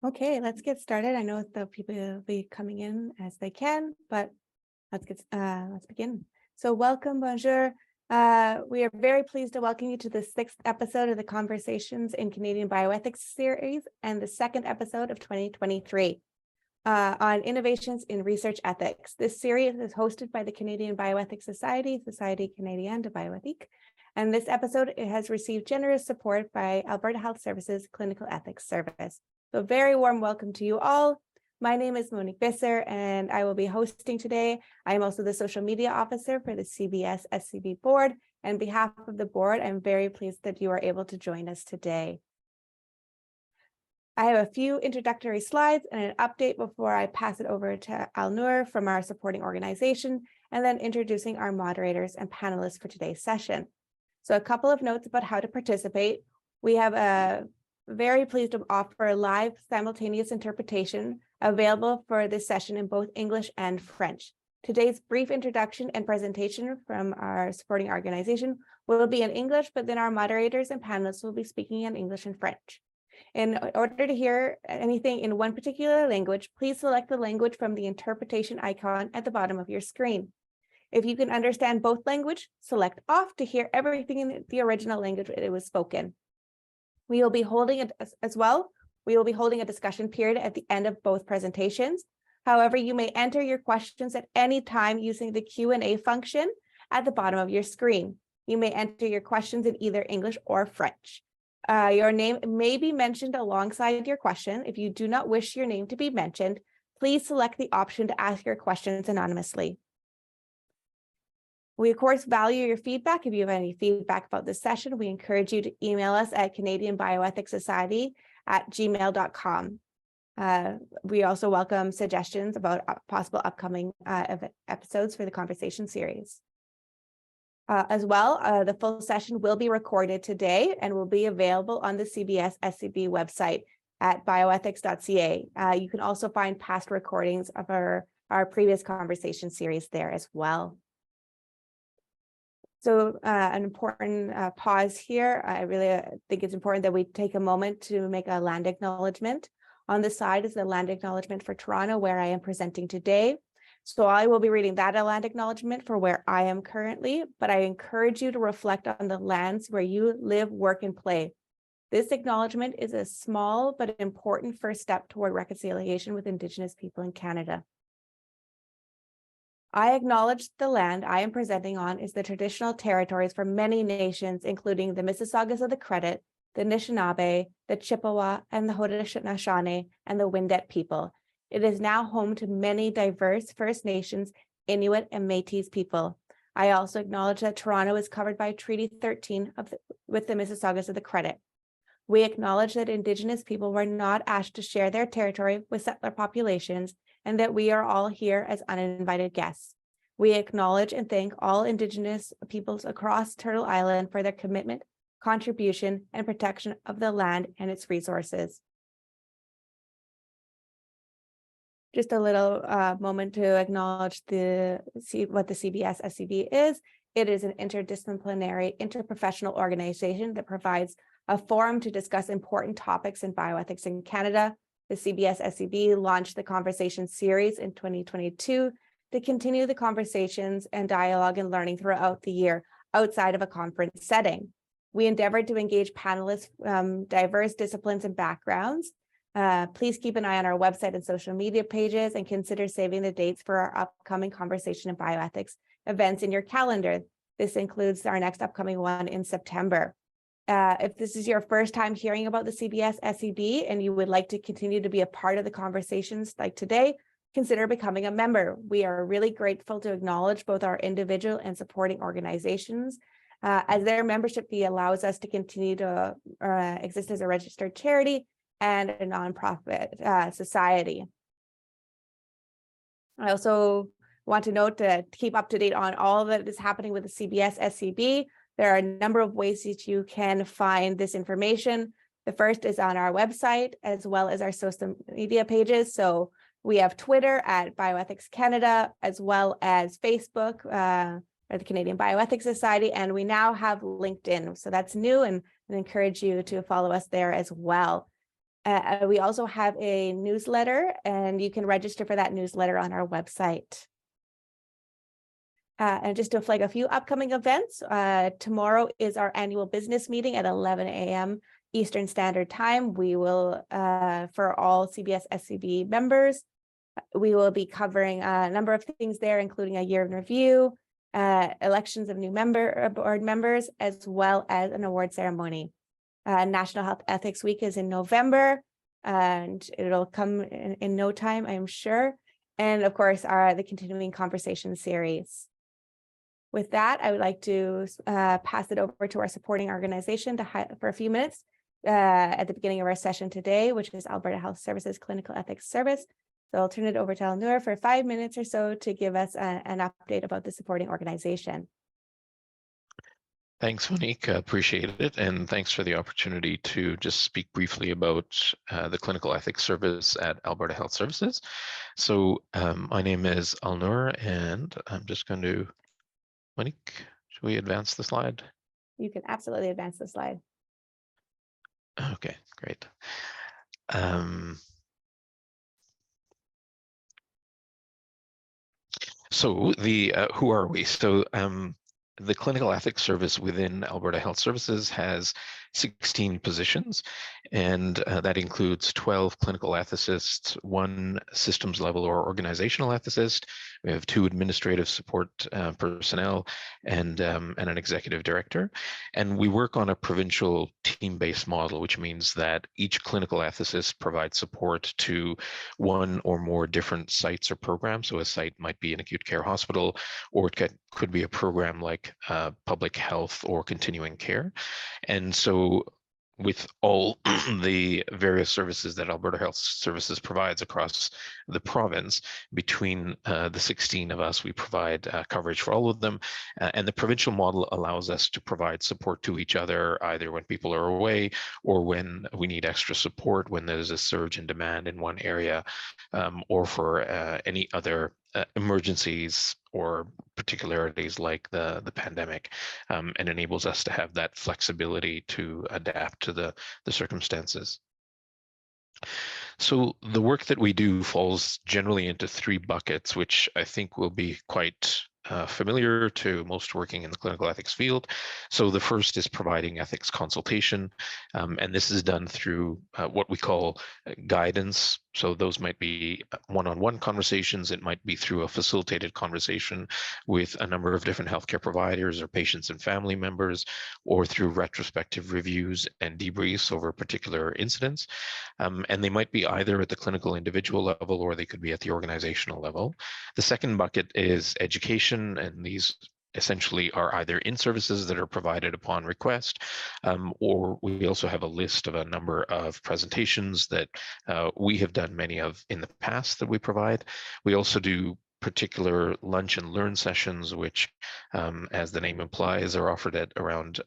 Okay, let's get started. I know the people will be coming in as they can, but let's begin. So welcome, bonjour. We are very pleased to welcome you to the 6th episode of the Conversations in Canadian Bioethics series and the 2nd episode of 2023 on innovations in research ethics. This series is hosted by the Canadian Bioethics Society, Société canadienne de bioéthique, and this episode has received generous support by Alberta Health Services Clinical Ethics Service. So a very warm welcome to you all. My name is Monique Bisser, and I will be hosting today. I am also the social media officer for the CBS-SCB board. And on behalf of the board, I'm very pleased that you are able to join us today. I have a few introductory slides and an update before I pass it over to Al-Noor from our supporting organization, and then introducing our moderators and panelists for today's session. So a couple of notes about how to participate. We have very pleased to offer a live simultaneous interpretation available for this session in both English and French. Today's brief introduction and presentation from our supporting organization will be in English, but then our moderators and panelists will be speaking in English and French. In order to hear anything in one particular language, please select the language from the interpretation icon at the bottom of your screen. If you can understand both language, select off to hear everything in the original language that it was spoken. We will be holding it as well. We will be holding a discussion period at the end of both presentations. However, you may enter your questions at any time using the Q&A function at the bottom of your screen. You may enter your questions in either English or French. Your name may be mentioned alongside your question. If you do not wish your name to be mentioned, please select the option to ask your questions anonymously. We, of course, value your feedback. If you have any feedback about this session, we encourage you to email us at Canadian Bioethics Society at gmail.com. We also welcome suggestions about possible upcoming episodes for the conversation series. As well, the full session will be recorded today and will be available on the CBS-SCB website at bioethics.ca. You can also find past recordings of our previous conversation series there as well. So an important pause here. I really think it's important that we take a moment to make a land acknowledgement. On the side is the land acknowledgement for Toronto, where I am presenting today. So I will be reading that land acknowledgement for where I am currently, but I encourage you to reflect on the lands where you live, work, and play. This acknowledgement is a small but important first step toward reconciliation with Indigenous people in Canada. I acknowledge the land I am presenting on is the traditional territories for many nations, including the Mississaugas of the Credit, the Anishinaabe, the Chippewa, and the Haudenosaunee, and the Wendat people. It is now home to many diverse First Nations, Inuit, and Métis people. I also acknowledge that Toronto is covered by Treaty 13 with the Mississaugas of the Credit. We acknowledge that Indigenous people were not asked to share their territory with settler populations, and that we are all here as uninvited guests. We acknowledge and thank all Indigenous peoples across Turtle Island for their commitment, contribution, and protection of the land and its resources. Just a little moment to acknowledge what the CBS-SCB is. It is an interdisciplinary, interprofessional organization that provides a forum to discuss important topics in bioethics in Canada. The CBS-SCB launched the Conversation series in 2022 to continue the conversations and dialogue and learning throughout the year outside of a conference setting. We endeavored to engage panelists from diverse disciplines and backgrounds. Please keep an eye on our website and social media pages and consider saving the dates for our upcoming Conversation in Bioethics events in your calendar. This includes our next upcoming one in September. If this is your first time hearing about the CBS-SCB and you would like to continue to be a part of the conversations like today, consider becoming a member. We are really grateful to acknowledge both our individual and supporting organizations, as their membership fee allows us to continue to exist as a registered charity and a nonprofit society. I also want to note to keep up to date on all that is happening with the CBS-SCB. There are a number of ways that you can find this information. The first is on our website, as well as our social media pages. So we have Twitter at Bioethics Canada, as well as Facebook, or the Canadian Bioethics Society, and we now have LinkedIn. So that's new, and I encourage you to follow us there as well. We also have a newsletter, and you can register for that newsletter on our website. And just to flag a few upcoming events, tomorrow is our annual business meeting at 11 a.m. Eastern Standard Time. We will, for all CBS-SCB members, we will be covering a number of things there, including a year in review, elections of new board members, as well as an award ceremony. National Health Ethics Week is in November, and it'll come in no time, I'm sure. And of course, the continuing conversation series. With that, I would like to pass it over to our supporting organization for a few minutes at the beginning of our session today, which is Alberta Health Services Clinical Ethics Service. So I'll turn it over to Elnur for 5 minutes or so to give us an update about the supporting organization. Thanks, Monique. Appreciate it. And thanks for the opportunity to just speak briefly about the Clinical Ethics Service at Alberta Health Services. So my name is Elnur, and I'm just going to, Monique, should we advance the slide? You can absolutely advance the slide. Okay, great. So who are we? So the Clinical Ethics Service within Alberta Health Services has 16 positions, and that includes 12 clinical ethicists, 1 systems level or organizational ethicist. We have 2 administrative support personnel and an executive director. And we work on a provincial team-based model, which means that each clinical ethicist provides support to 1 or more different sites or programs. So a site might be an acute care hospital, or it could be a program like public health or continuing care. And so with all the various services that Alberta Health Services provides across the province, between the 16 of us, we provide coverage for all of them. And the provincial model allows us to provide support to each other, either when people are away or when we need extra support, when there's a surge in demand in one area, or for any other emergencies or particularities like the pandemic, and enables us to have that flexibility to adapt to the circumstances. So the work that we do falls generally into 3 buckets, which I think will be quite familiar to most working in the clinical ethics field. So the first is providing ethics consultation, and this is done through what we call guidance. So those might be one-on-one conversations. It might be through a facilitated conversation with a number of different healthcare providers or patients and family members, or through retrospective reviews and debriefs over particular incidents. And they might be either at the clinical individual level, or they could be at the organizational level. The second bucket is education, and these essentially are either in services that are provided upon request, or we also have a list of a number of presentations that we have done many of in the past that we provide. We also do particular lunch and learn sessions, which, as the name implies, are offered at around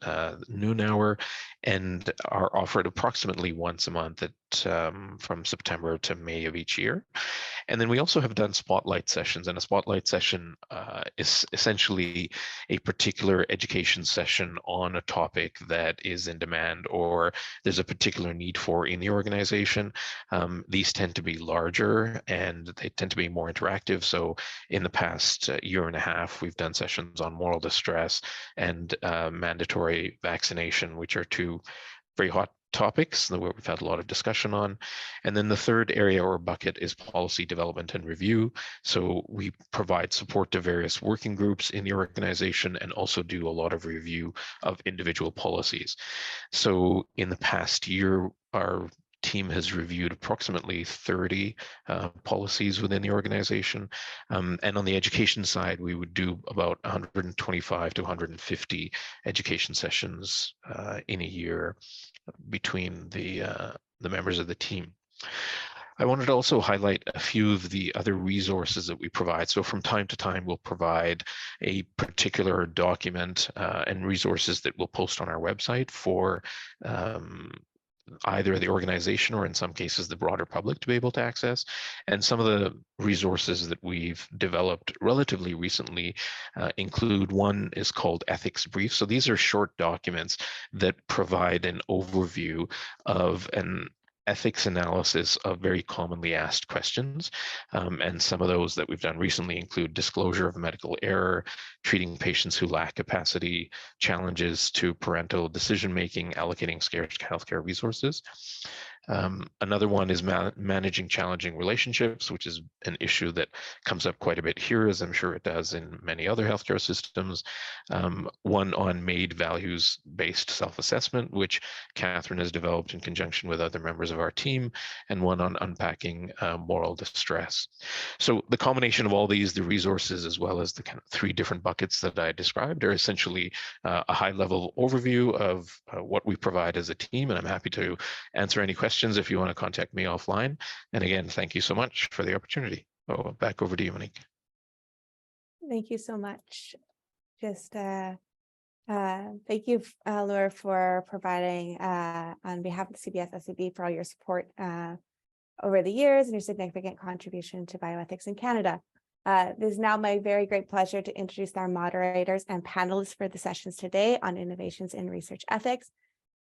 noon hour and are offered approximately once a month at from September to May of each year. And then we also have done spotlight sessions, and a spotlight session is essentially a particular education session on a topic that is in demand or there's a particular need for in the organization. These tend to be larger and they tend to be more interactive. So in the past year and a half, we've done sessions on moral distress and mandatory vaccination, which are 2 very hot topics that we've had a lot of discussion on. And then the third area or bucket is policy development and review. So we provide support to various working groups in the organization and also do a lot of review of individual policies. So in the past year, our team has reviewed approximately 30 policies within the organization. And on the education side, we would do about 125 to 150 education sessions in a year between the members of the team. I wanted to also highlight a few of the other resources that we provide. So from time to time, we'll provide a particular document and resources that we'll post on our website for either the organization or in some cases the broader public to be able to access. And some of the resources that we've developed relatively recently include, one is called Ethics Brief. So these are short documents that provide an overview of an ethics analysis of very commonly asked questions. And some of those that we've done recently include disclosure of medical error, treating patients who lack capacity, challenges to parental decision-making, allocating scarce healthcare resources. Another one is managing challenging relationships, which is an issue that comes up quite a bit here, as I'm sure it does in many other healthcare systems. One on made values-based self-assessment, which Catherine has developed in conjunction with other members of our team, and one on unpacking moral distress. So the combination of all these, the resources, as well as the kind of three different buckets that I described, are essentially a high-level overview of what we provide as a team, and I'm happy to answer any questions if you want to contact me offline. And again, thank you so much for the opportunity. Oh, back over to you, Monique. Thank you so much. Just thank you, Laura, for providing on behalf of the CBS-SCB for all your support over the years and your significant contribution to bioethics in Canada. It is now my very great pleasure to introduce our moderators and panelists for the sessions today on innovations in research ethics.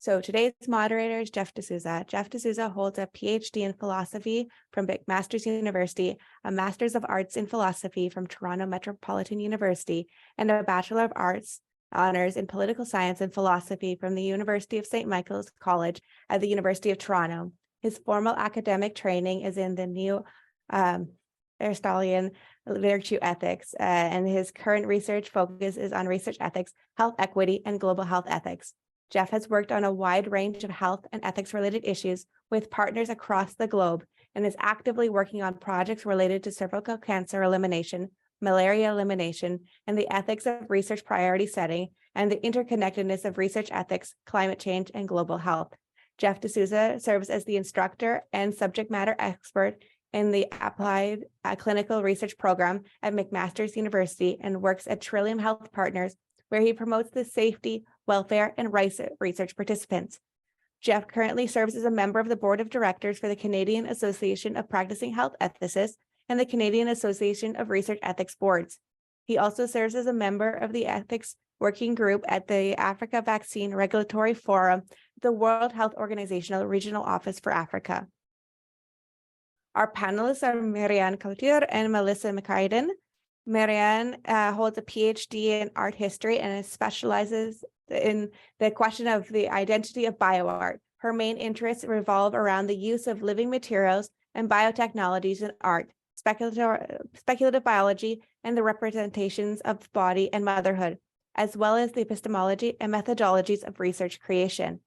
So today's moderator is Jeff D'Souza. Jeff D'Souza holds a PhD in philosophy from McMaster's University, a Master's of Arts in Philosophy from Toronto Metropolitan University, and a Bachelor of Arts honors in political science and philosophy from the University of St. Michael's College at the University of Toronto. His formal academic training is in the Aristotelian virtue ethics, and his current research focus is on research ethics, health equity, and global health ethics. Jeff has worked on a wide range of health and ethics-related issues with partners across the globe and is actively working on projects related to cervical cancer elimination, malaria elimination, and the ethics of research priority setting, and the interconnectedness of research ethics, climate change, and global health. Jeff D'Souza serves as the instructor and subject matter expert in the Applied Clinical Research Program at McMaster's University and works at Trillium Health Partners, where he promotes the safety, welfare, and rights of research participants. Jeff currently serves as a member of the board of directors for the Canadian Association of Practicing Health Ethicists and the Canadian Association of Research Ethics Boards. He also serves as a member of the Ethics Working Group at the Africa Vaccine Regulatory Forum, the World Health Organization Regional Office for Africa. Our panelists are Marianne Cloutier and Melissa McCradden. Marianne holds a PhD in art history and specializes in the question of the identity of bioart. Her main interests revolve around the use of living materials and biotechnologies in art, speculative biology, and the representations of body and motherhood, as well as the epistemology and methodologies of research creation.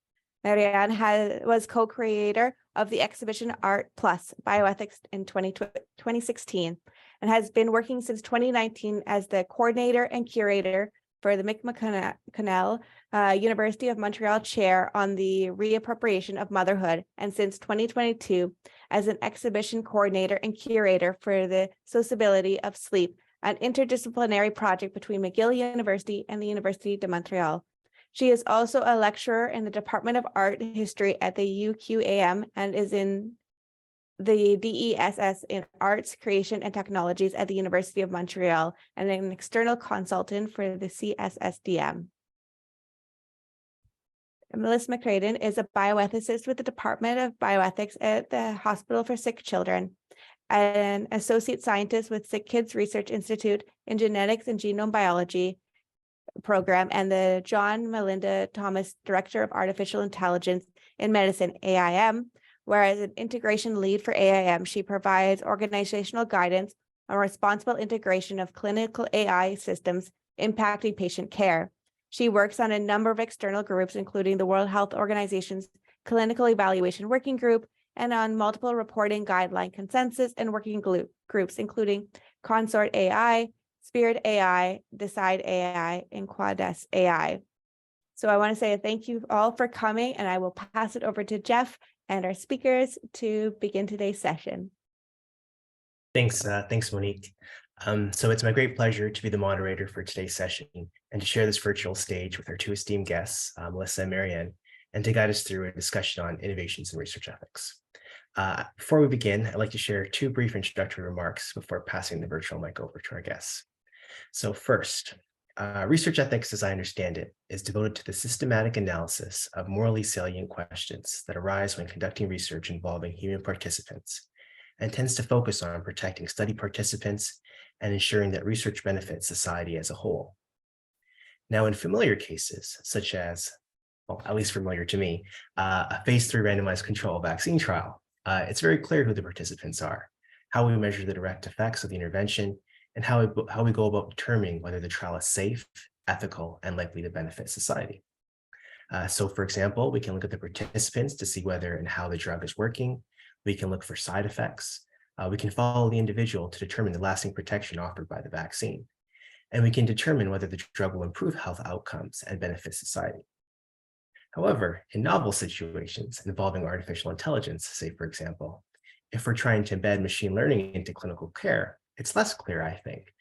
Marianne was co-creator of the exhibition Art Plus Bioethics in 2016 and has been working since 2019 as the coordinator and curator for the McCradden University of Montreal Chair on the Reappropriation of Motherhood, and since 2022 as an exhibition coordinator and curator for the Société of Sleep, an interdisciplinary project between McGill University and the Université de Montréal. She is also a lecturer in the Department of Art History at the UQAM and is in the DESS in Arts, Creation, and Technologies at the University of Montreal, and an external consultant for the CSSDM. Melissa McCradden is a bioethicist with the Department of Bioethics at the Hospital for Sick Children, an associate scientist with Sick Kids Research Institute in Genetics and Genome Biology program, and the John Melinda Thomas Director of Artificial Intelligence in Medicine, AIM, where as an integration lead for AIM, she provides organizational guidance on responsible integration of clinical AI systems impacting patient care. She works on a number of external groups, including the World Health Organization's Clinical Evaluation Working Group, and on multiple reporting guideline consensus and working groups, including Consort AI, Spirit AI, Decide AI, and Quades AI. So I want to say thank you all for coming, and I will pass it over to Jeff and our speakers to begin today's session. Thanks, Monique. So it's my great pleasure to be the moderator for today's session and to share this virtual stage with our two esteemed guests, Melissa and Marianne, and to guide us through a discussion on innovations in research ethics. Before we begin, I'd like to share two brief introductory remarks before passing the virtual mic over to our guests. So first, Research ethics, as I understand it, is devoted to the systematic analysis of morally salient questions that arise when conducting research involving human participants, and tends to focus on protecting study participants and ensuring that research benefits society as a whole. Now, in familiar cases, such as, well, at least familiar to me, a phase 3 randomized control vaccine trial, it's very clear who the participants are, how we measure the direct effects of the intervention, and how we go about determining whether the trial is safe, ethical, and likely to benefit society. So for example, we can look at the participants to see whether and how the drug is working. We can look for side effects. We can follow the individual to determine the lasting protection offered by the vaccine. And we can determine whether the drug will improve health outcomes and benefit society. However, in novel situations involving artificial intelligence, say for example, if we're trying to embed machine learning into clinical care, it's less clear, I think,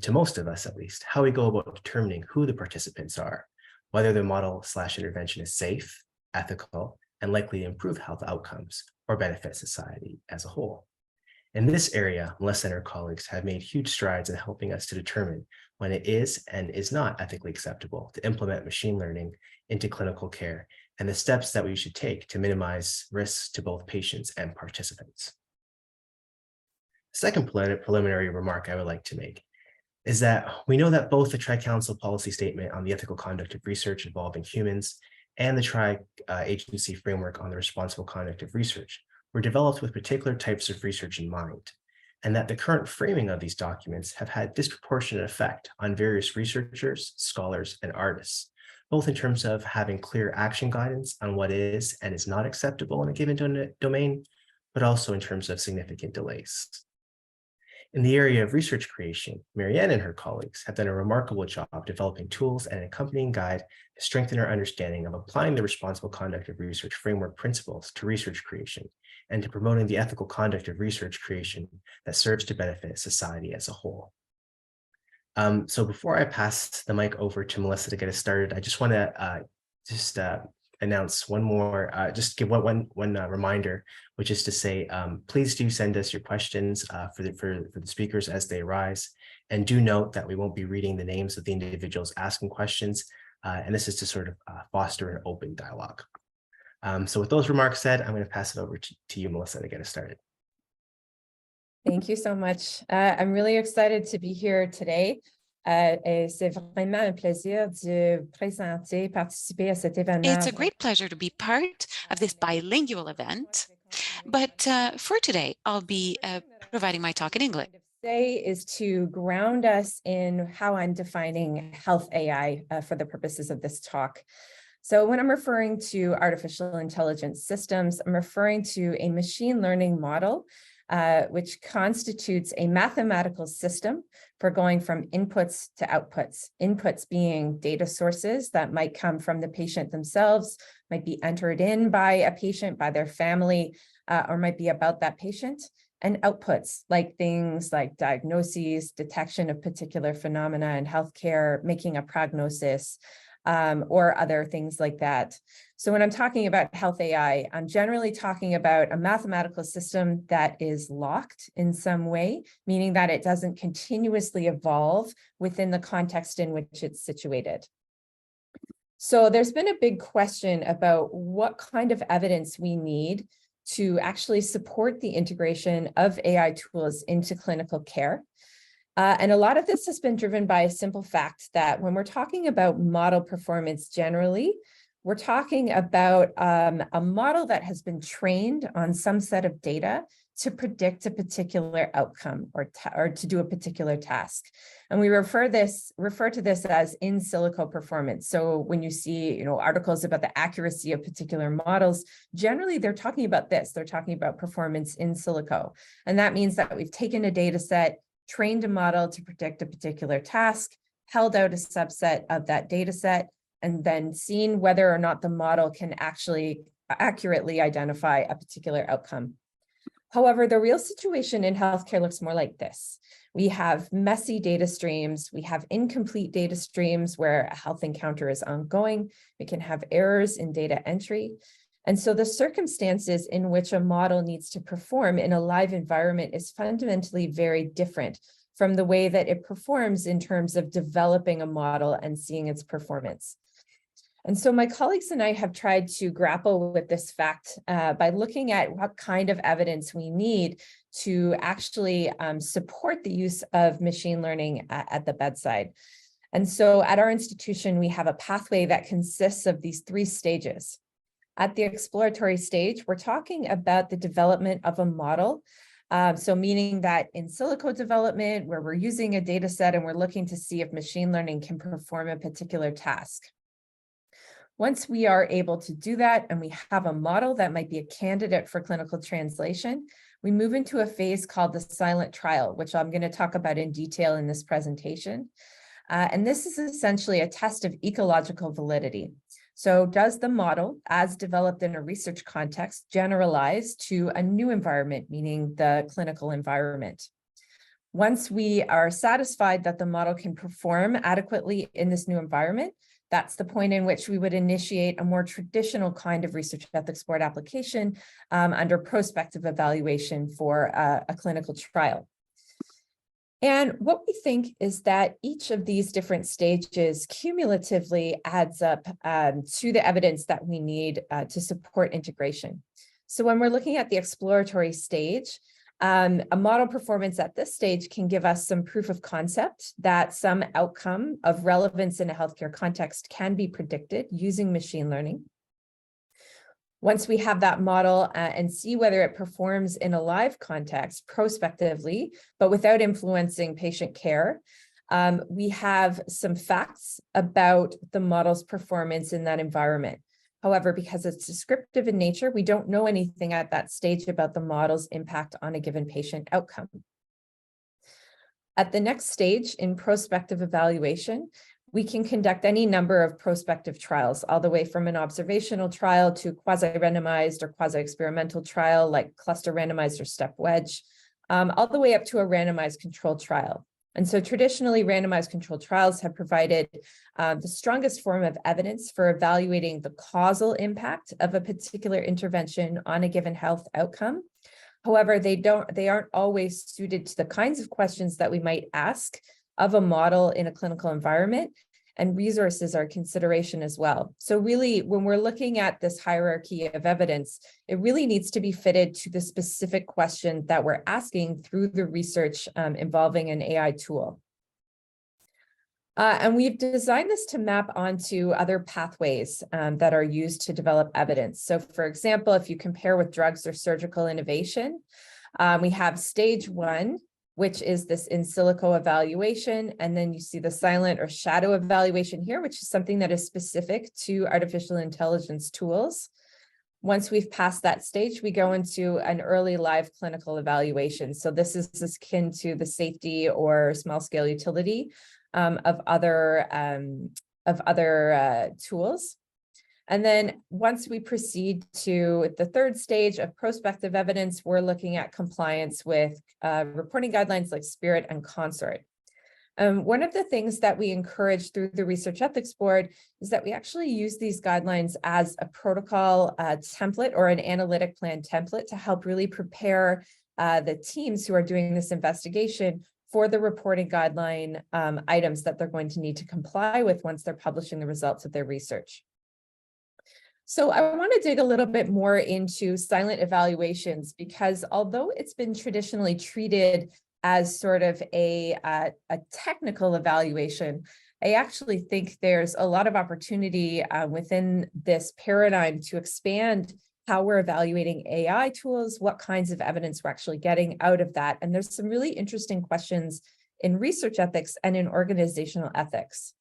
to most of us at least, how we go about determining who the participants are, whether the model/intervention is safe, ethical, and likely to improve health outcomes or benefit society as a whole. In this area, Melissa and her colleagues have made huge strides in helping us to determine when it is and is not ethically acceptable to implement machine learning into clinical care and the steps that we should take to minimize risks to both patients and participants. Second preliminary remark I would like to make is that we know that both the Tri-Council policy statement on the ethical conduct of research involving humans and the Tri-Agency framework on the responsible conduct of research were developed with particular types of research in mind, and that the current framing of these documents have had disproportionate effect on various researchers, scholars, and artists, both in terms of having clear action guidance on what is and is not acceptable in a given domain, but also in terms of significant delays. In the area of research creation, Marianne and her colleagues have done a remarkable job developing tools and an accompanying guide to strengthen our understanding of applying the responsible conduct of research framework principles to research creation and to promoting the ethical conduct of research creation that serves to benefit society as a whole. So before I pass the mic over to Melissa to get us started, I just want to announce one more, just give one reminder, which is to say, please do send us your questions for the speakers as they arise. And do note that we won't be reading the names of the individuals asking questions. And this is to sort of foster an open dialogue. So with those remarks said, I'm going to pass it over to you, Melissa, to get us started. Thank you so much. I'm really excited to be here today. C'est vraiment un plaisir de participer à cet événement. It's a great pleasure to be part of this bilingual event, but for today, I'll be providing my talk in English. Today is to ground us in how I'm defining health AI for the purposes of this talk. So when I'm referring to artificial intelligence systems, I'm referring to a machine learning model which constitutes a mathematical system for going from inputs to outputs. Inputs being data sources that might come from the patient themselves, might be entered in by a patient, by their family, or might be about that patient. And outputs like things like diagnoses, detection of particular phenomena in healthcare, making a prognosis, or other things like that. So when I'm talking about health AI, I'm generally talking about a mathematical system that is locked in some way, meaning that it doesn't continuously evolve within the context in which it's situated. So there's been a big question about what kind of evidence we need to actually support the integration of AI tools into clinical care. And a lot of this has been driven by a simple fact that when we're talking about model performance generally, we're talking about a model that has been trained on some set of data to predict a particular outcome or to do a particular task. And we refer to this as in silico performance. So when you see, articles about the accuracy of particular models, generally they're talking about this. They're talking about performance in silico. And that means that we've taken a data set, trained a model to predict a particular task, held out a subset of that data set, and then seen whether or not the model can actually accurately identify a particular outcome. However, the real situation in healthcare looks more like this. We have messy data streams. We have incomplete data streams where a health encounter is ongoing. We can have errors in data entry. And so the circumstances in which a model needs to perform in a live environment is fundamentally very different from the way that it performs in terms of developing a model and seeing its performance. And so my colleagues and I have tried to grapple with this fact by looking at what kind of evidence we need to actually support the use of machine learning at the bedside. And so at our institution, we have a pathway that consists of these 3 stages. At the exploratory stage, we're talking about the development of a model. So meaning that in silico development, where we're using a data set and we're looking to see if machine learning can perform a particular task. Once we are able to do that and we have a model that might be a candidate for clinical translation, we move into a phase called the silent trial, which I'm going to talk about in detail in this presentation. And this is essentially a test of ecological validity. So does the model, as developed in a research context, generalize to a new environment, meaning the clinical environment? Once we are satisfied that the model can perform adequately in this new environment, that's the point in which we would initiate a more traditional kind of research ethics board application under prospective evaluation for a clinical trial. And what we think is that each of these different stages cumulatively adds up to the evidence that we need to support integration. So when we're looking at the exploratory stage, a model performance at this stage can give us some proof of concept that some outcome of relevance in a healthcare context can be predicted using machine learning. Once we have that model and see whether it performs in a live context prospectively, but without influencing patient care, we have some facts about the model's performance in that environment. However, because it's descriptive in nature, we don't know anything at that stage about the model's impact on a given patient outcome. At the next stage in prospective evaluation, we can conduct any number of prospective trials, all the way from an observational trial to quasi-randomized or quasi-experimental trial like cluster randomized or step wedge, all the way up to a randomized controlled trial. And so traditionally, randomized controlled trials have provided the strongest form of evidence for evaluating the causal impact of a particular intervention on a given health outcome. However, they aren't always suited to the kinds of questions that we might ask of a model in a clinical environment, and resources are a consideration as well. So really, when we're looking at this hierarchy of evidence, it really needs to be fitted to the specific question that we're asking through the research involving an AI tool. And we've designed this to map onto other pathways that are used to develop evidence. So for example, if you compare with drugs or surgical innovation, we have stage 1, which is this in silico evaluation. And then you see the silent or shadow evaluation here, which is something that is specific to artificial intelligence tools. Once we've passed that stage, we go into an early live clinical evaluation. So this is akin to the safety or small scale utility of other tools. And then once we proceed to the third stage of prospective evidence, we're looking at compliance with reporting guidelines like SPIRIT and CONSORT. One of the things that we encourage through the Research Ethics Board is that we actually use these guidelines as a protocol template or an analytic plan template to help really prepare the teams who are doing this investigation for the reporting guideline items that they're going to need to comply with once they're publishing the results of their research. So I want to dig a little bit more into silent evaluations, because although it's been traditionally treated as sort of a technical evaluation, I actually think there's a lot of opportunity within this paradigm to expand how we're evaluating AI tools, what kinds of evidence we're actually getting out of that. And there's some really interesting questions in research ethics and in organizational ethics.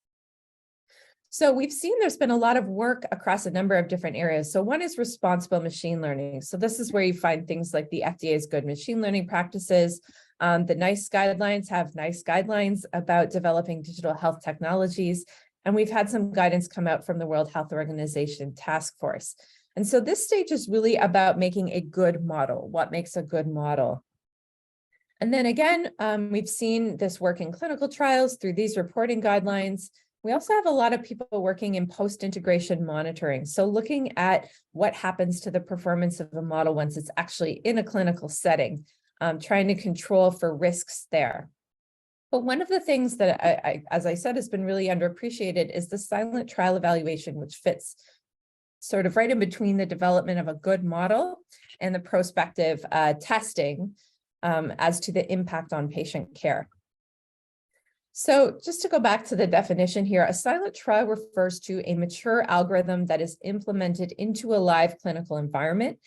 So we've seen there's been a lot of work across a number of different areas. So one is responsible machine learning. So this is where you find things like the FDA's good machine learning practices. The NICE guidelines have NICE guidelines about developing digital health technologies. And we've had some guidance come out from the World Health Organization task force. And so this stage is really about making a good model. What makes a good model? And then again, we've seen this work in clinical trials through these reporting guidelines. We also have a lot of people working in post-integration monitoring. So looking at what happens to the performance of a model once it's actually in a clinical setting, trying to control for risks there. But one of the things that as I said, has been really underappreciated is the silent trial evaluation, which fits sort of right in between the development of a good model and the prospective testing as to the impact on patient care. So just to go back to the definition here, a silent trial refers to a mature algorithm that is implemented into a live clinical environment.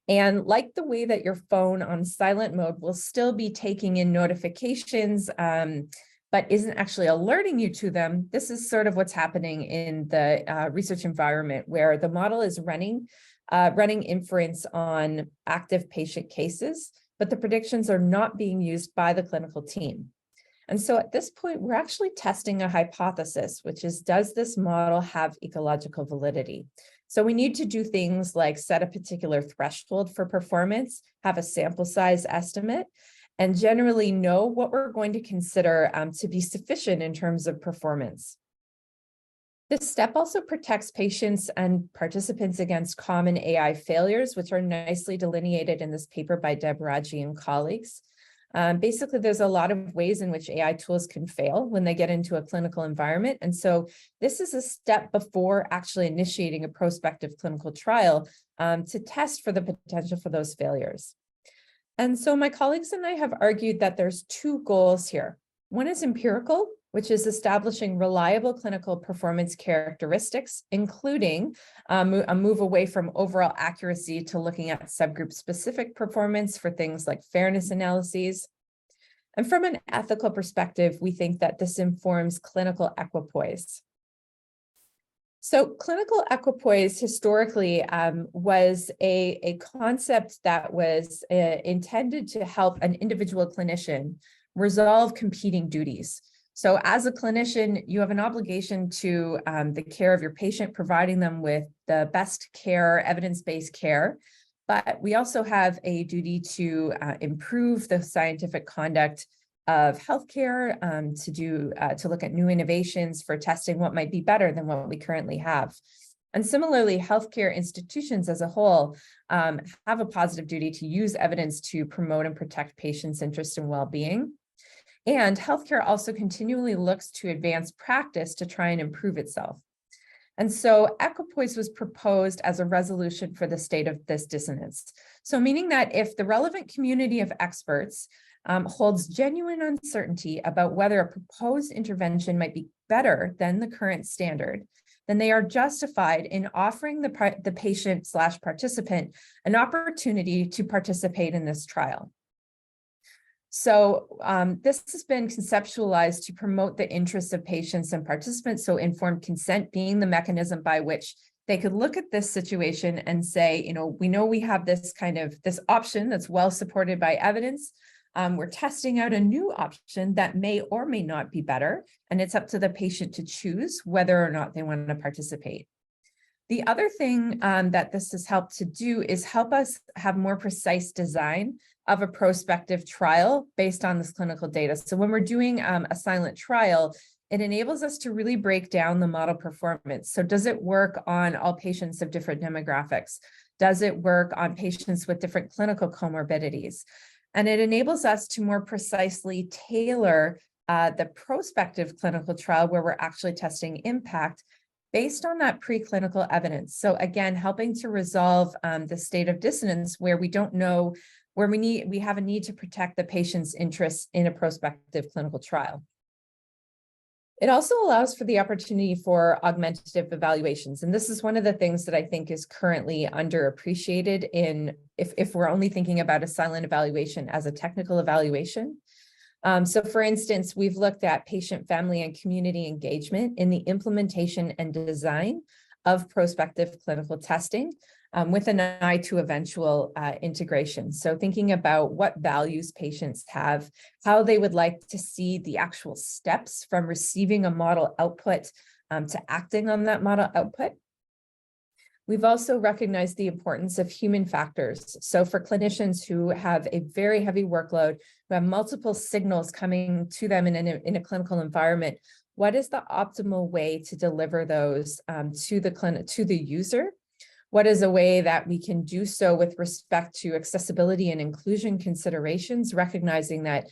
And like the way that your phone on silent mode will still be taking in notifications, but isn't actually alerting you to them, this is sort of what's happening in the research environment, where the model is running inference on active patient cases, but the predictions are not being used by the clinical team. And so at this point, we're actually testing a hypothesis, which is, does this model have ecological validity? So we need to do things like set a particular threshold for performance, have a sample size estimate, and generally know what we're going to consider to be sufficient in terms of performance. This step also protects patients and participants against common AI failures, which are nicely delineated in this paper by Deb Raji and colleagues. Basically, there's a lot of ways in which AI tools can fail when they get into a clinical environment. And so this is a step before actually initiating a prospective clinical trial to test for the potential for those failures. And so my colleagues and I have argued that there's two goals here. One is empirical, which is establishing reliable clinical performance characteristics, including a move away from overall accuracy to looking at subgroup-specific performance for things like fairness analyses. And from an ethical perspective, we think that this informs clinical equipoise. So clinical equipoise historically was a concept that was intended to help an individual clinician resolve competing duties. So as a clinician, you have an obligation to the care of your patient, providing them with the best care, evidence-based care. But we also have a duty to improve the scientific conduct of healthcare, to look at new innovations for testing what might be better than what we currently have. And similarly, healthcare institutions as a whole have a positive duty to use evidence to promote and protect patients' interest and well-being. And healthcare also continually looks to advance practice to try and improve itself. And so equipoise was proposed as a resolution for the state of this dissonance. So meaning that if the relevant community of experts holds genuine uncertainty about whether a proposed intervention might be better than the current standard, then they are justified in offering the patient/participant an opportunity to participate in this trial. So this has been conceptualized to promote the interests of patients and participants, so informed consent being the mechanism by which they could look at this situation and say, we know we have this option that's well supported by evidence. We're testing out a new option that may or may not be better, and it's up to the patient to choose whether or not they want to participate. The other thing that this has helped to do is help us have more precise design of a prospective trial based on this clinical data. So when we're doing a silent trial, it enables us to really break down the model performance. So does it work on all patients of different demographics? Does it work on patients with different clinical comorbidities? And it enables us to more precisely tailor the prospective clinical trial where we're actually testing impact based on that preclinical evidence. So again, helping to resolve the state of dissonance where we don't know, where we have a need to protect the patient's interests in a prospective clinical trial. It also allows for the opportunity for augmentative evaluations. And this is one of the things that I think is currently underappreciated if we're only thinking about a silent evaluation as a technical evaluation. So for instance, we've looked at patient, family, and community engagement in the implementation and design of prospective clinical testing with an eye to eventual integration. So thinking about what values patients have, how they would like to see the actual steps from receiving a model output to acting on that model output. We've also recognized the importance of human factors. So for clinicians who have a very heavy workload, who have multiple signals coming to them in a clinical environment, what is the optimal way to deliver those to the user What is a way that we can do so with respect to accessibility and inclusion considerations, recognizing that,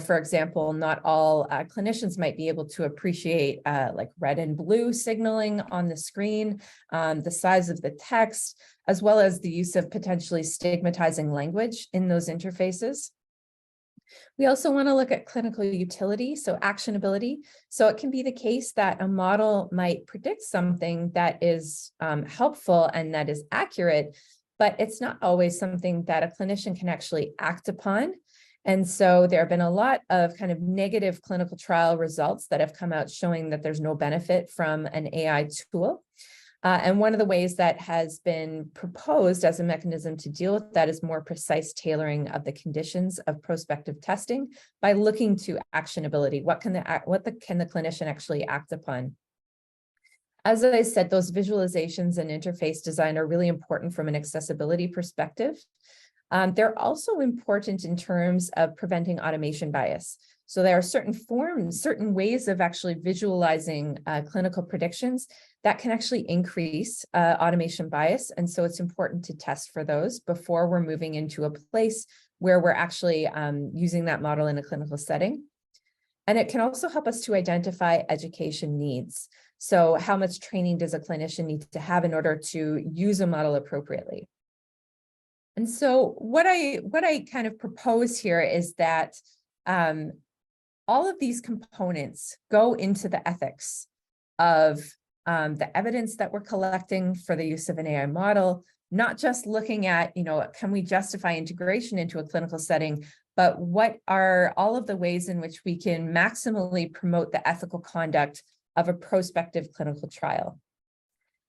for example, not all clinicians might be able to appreciate like red and blue signaling on the screen, the size of the text, as well as the use of potentially stigmatizing language in those interfaces. We also want to look at clinical utility, so actionability. So it can be the case that a model might predict something that is helpful and that is accurate, but it's not always something that a clinician can actually act upon. And so there have been a lot of kind of negative clinical trial results that have come out showing that there's no benefit from an AI tool. And one of the ways that has been proposed as a mechanism to deal with that is more precise tailoring of the conditions of prospective testing by looking to actionability. What can the clinician actually act upon? As I said, those visualizations and interface design are really important from an accessibility perspective. They're also important in terms of preventing automation bias. So there are certain ways of actually visualizing clinical predictions that can actually increase automation bias. And so it's important to test for those before we're moving into a place where we're actually using that model in a clinical setting. And it can also help us to identify education needs. So how much training does a clinician need to have in order to use a model appropriately? And so what I kind of propose here is that all of these components go into the ethics of the evidence that we're collecting for the use of an AI model, not just looking at, can we justify integration into a clinical setting, but what are all of the ways in which we can maximally promote the ethical conduct of a prospective clinical trial.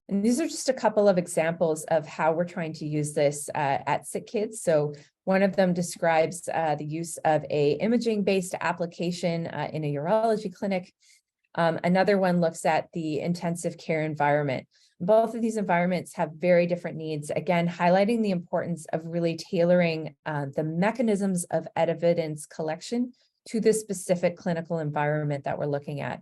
And these are just a couple of examples of how we're trying to use this at SickKids. So one of them describes the use of a imaging-based application in a urology clinic. Another one looks at the intensive care environment. Both of these environments have very different needs, again, highlighting the importance of really tailoring the mechanisms of evidence collection to the specific clinical environment that we're looking at.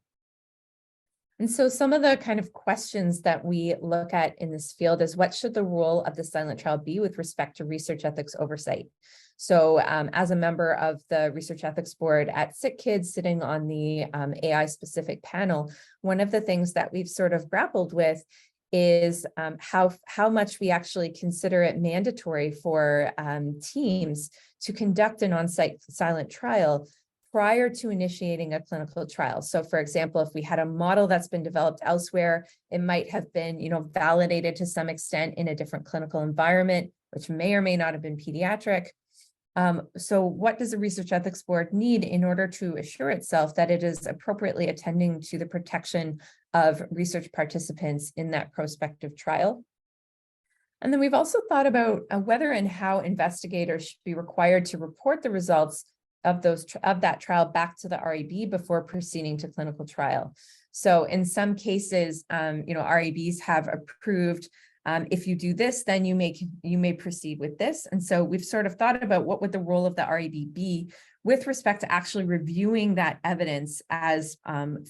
And so some of the kind of questions that we look at in this field is what should the role of the silent trial be with respect to research ethics oversight? So as a member of the Research Ethics Board at SickKids, sitting on the AI specific panel, one of the things that we've sort of grappled with is how much we actually consider it mandatory for teams to conduct an on-site silent trial prior to initiating a clinical trial. So for example, if we had a model that's been developed elsewhere, it might have been, validated to some extent in a different clinical environment, which may or may not have been pediatric. So what does the Research Ethics Board need in order to assure itself that it is appropriately attending to the protection of research participants in that prospective trial? And then we've also thought about whether and how investigators should be required to report the results of that trial back to the REB before proceeding to clinical trial. So in some cases, REBs have approved, if you do this, then you may proceed with this. And so we've sort of thought about what would the role of the REB be with respect to actually reviewing that evidence as,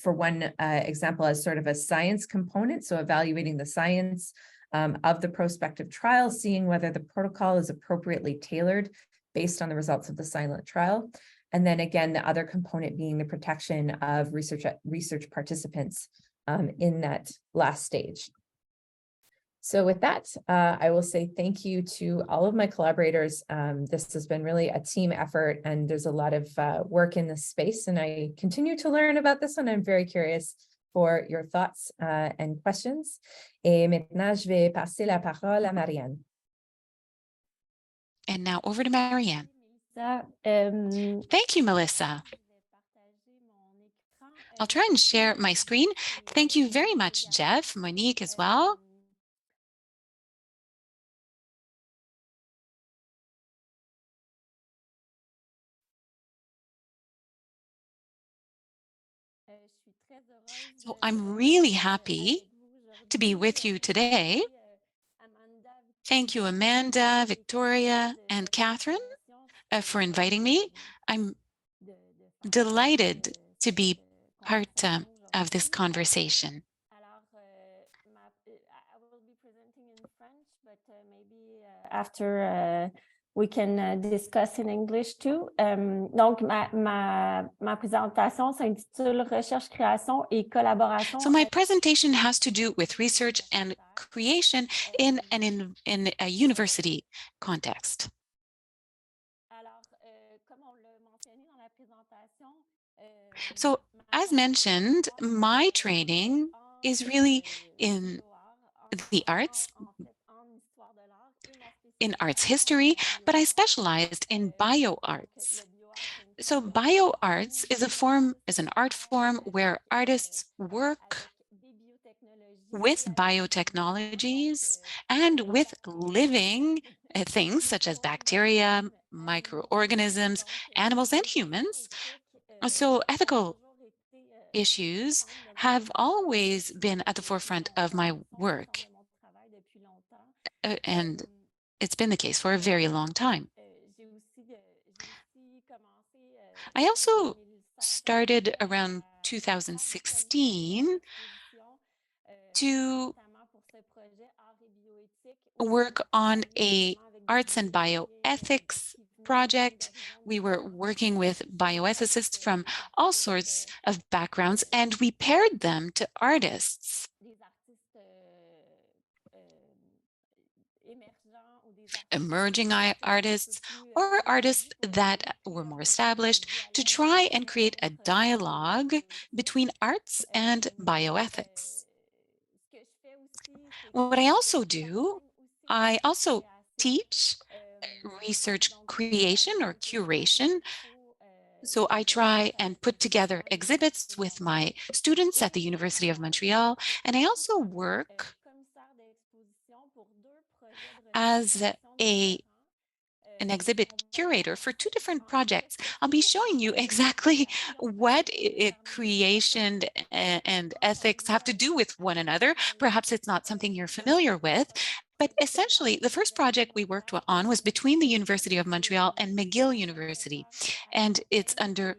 for one example, as sort of a science component. So evaluating the science of the prospective trial, seeing whether the protocol is appropriately tailored based on the results of the silent trial. And then again, the other component being the protection of research participants in that last stage. So with that, I will say thank you to all of my collaborators. This has been really a team effort, and there's a lot of work in this space, and I continue to learn about this one. I'm very curious for your thoughts and questions. Et maintenant, je vais passer la parole à Marianne. And now over to Marianne. Thank you, Melissa. I'll try and share my screen. Thank you very much, Jeff, Monique as well. So I'm really happy to be with you today. Thank you, Amanda, Victoria, and Catherine for inviting me. I'm delighted to be part of this conversation. I will be presenting in French, but after we can discuss in English too. Donc, ma présentation s'intitule Recherche, création et collaboration. So my presentation has to do with research and creation in a university context. So as mentioned, my training is really in the arts, in arts history, but I specialized in bioarts. So bioarts is an art form where artists work with biotechnologies and with living things such as bacteria, microorganisms, animals, and humans. So ethical issues have always been at the forefront of my work. And it's been the case for a very long time. I also started around 2016 to work on a arts and bioethics project. We were working with bioethicists from all sorts of backgrounds, and we paired them to artists. Emerging artists or artists that were more established, to try and create a dialogue between arts and bioethics. What I also do, I also teach research creation or curation. So I try and put together exhibits with my students at the University of Montreal, and I also work as an exhibit curator for two different projects. I'll be showing you exactly what creation and ethics have to do with one another. Perhaps it's not something you're familiar with, but essentially the first project we worked on was between the University of Montreal and McGill University, and it's under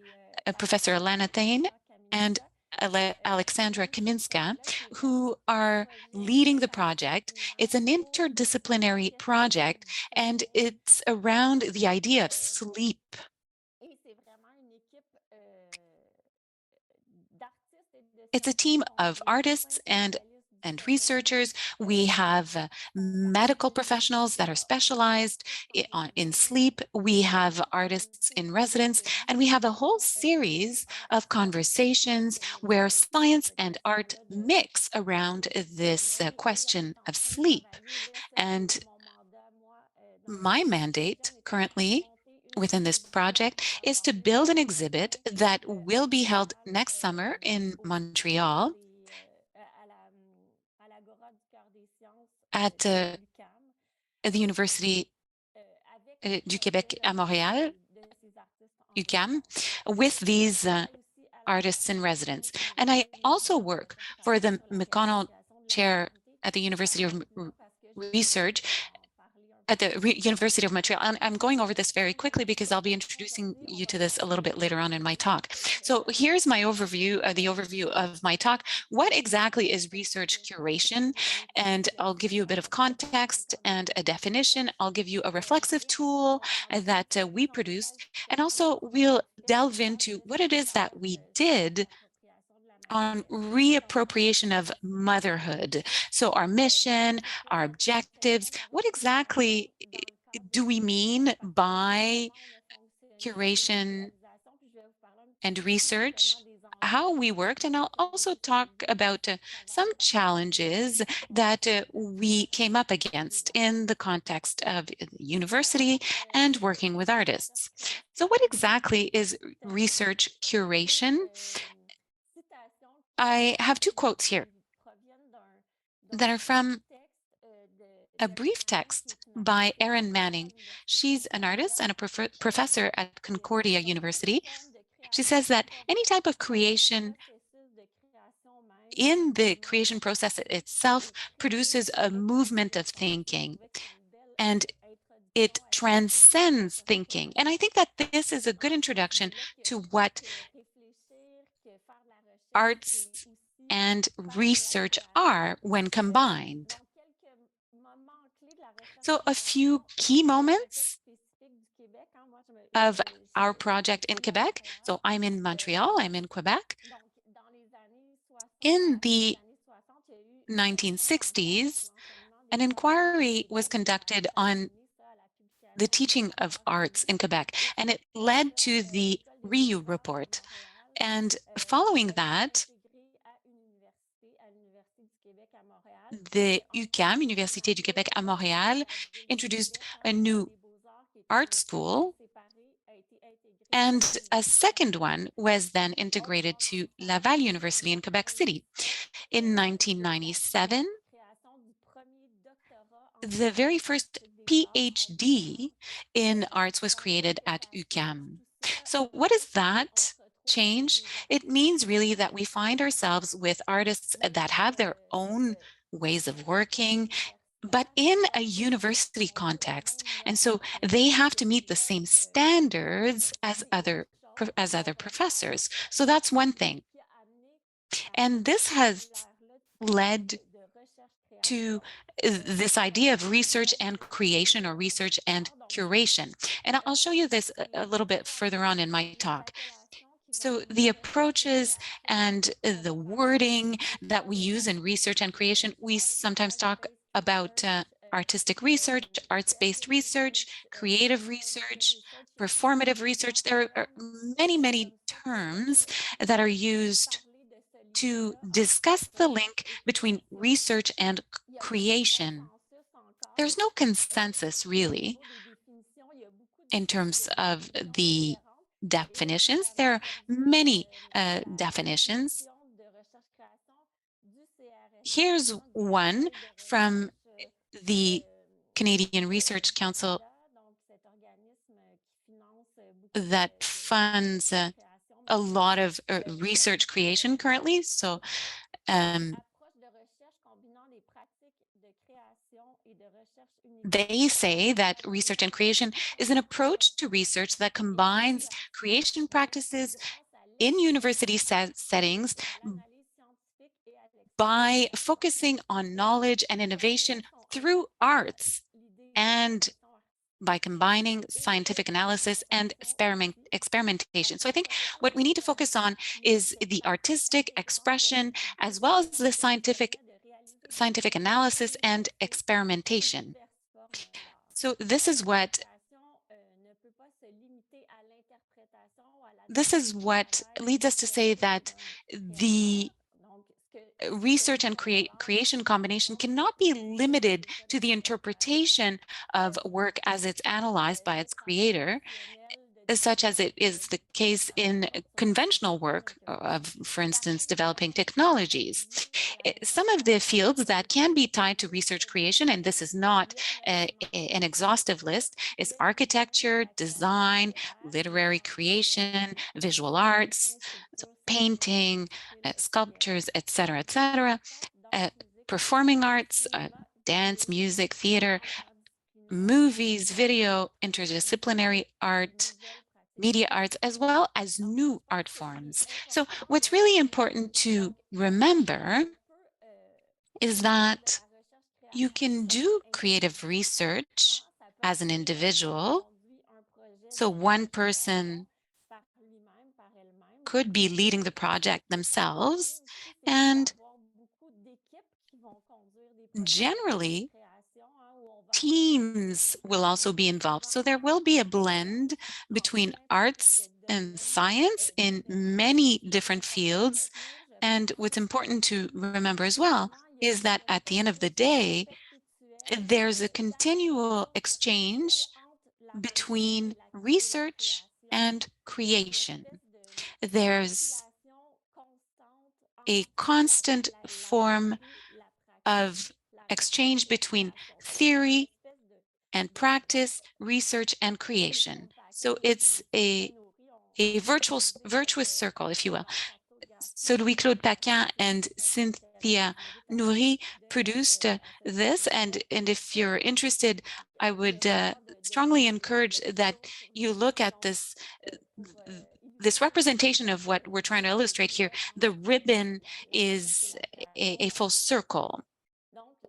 Professor Alana Thane and Alexandra Kaminska, who are leading the project. It's an interdisciplinary project, and it's around the idea of sleep. It's a team of artists and researchers. We have medical professionals that are specialized in sleep. We have artists in residence, and we have a whole series of conversations where science and art mix around this question of sleep. And my mandate currently within this project is to build an exhibit that will be held next summer in Montreal at the University du Québec à Montréal, UQAM, with these artists in residence. And I also work for the McConnell Chair at the University of Research at the University of Montreal. And I'm going over this very quickly because I'll be introducing you to this a little bit later on in my talk. So here's my overview, the overview of my talk. What exactly is research curation? And I'll give you a bit of context and a definition. I'll give you a reflexive tool that we produced. And also we'll delve into what it is that we did on reappropriation of motherhood. So our mission, our objectives, what exactly do we mean by curation and research, how we worked, and I'll also talk about some challenges that we came up against in the context of the university and working with artists. So what exactly is research curation? I have two quotes here that are from a brief text by Erin Manning. She's an artist and a professor at Concordia University. She says that any type of creation in the creation process itself produces a movement of thinking, and it transcends thinking. And I think that this is a good introduction to what arts and research are when combined. So a few key moments of our project in Quebec. So I'm in Montreal, I'm in Quebec. In the 1960s, an inquiry was conducted on the teaching of arts in Quebec, and it led to the RIU report. And following that, the UQAM, Université du Québec à Montréal, introduced a new art school, and a second one was then integrated to Laval University in Quebec City. In 1997, the very first PhD in arts was created at UQAM. So what does that change? It means really that we find ourselves with artists that have their own ways of working, but in a university context. And so they have to meet the same standards as other professors. So that's one thing. And this has led to this idea of research and creation, or research and curation. And I'll show you this a little bit further on in my talk. So the approaches and the wording that we use in research and creation, we sometimes talk about artistic research, arts-based research, creative research, performative research. There are many, many terms that are used to discuss the link between research and creation. There's no consensus really in terms of the definitions. There are many definitions. Here's one from the Canadian Research Council that funds a lot of research creation currently. So they say that research and creation is an approach to research that combines creation practices in university settings by focusing on knowledge and innovation through arts, and by combining scientific analysis and experimentation. So I think what we need to focus on is the artistic expression, as well as the scientific analysis and experimentation. So this is what leads us to say that the research and creation combination cannot be limited to the interpretation of work as it's analyzed by its creator, such as it is the case in conventional work of, for instance, developing technologies. Some of the fields that can be tied to research creation, and this is not an exhaustive list, is architecture, design, literary creation, visual arts, so painting, sculptures, etc., etc., performing arts, dance, music, theater, movies, video, interdisciplinary art, media arts, as well as new art forms. So what's really important to remember is that you can do creative research as an individual. So one person could be leading the project themselves, and generally, teams will also be involved. So there will be a blend between arts and science in many different fields. And what's important to remember as well is that at the end of the day, there's a continual exchange between research and creation. There's a constant form of exchange between theory and practice, research and creation. So it's a virtuous circle, if you will. So Louis-Claude Paquin and Cynthia Nouri produced this, and if you're interested, I would strongly encourage that you look at this representation of what we're trying to illustrate here. The ribbon is a full circle.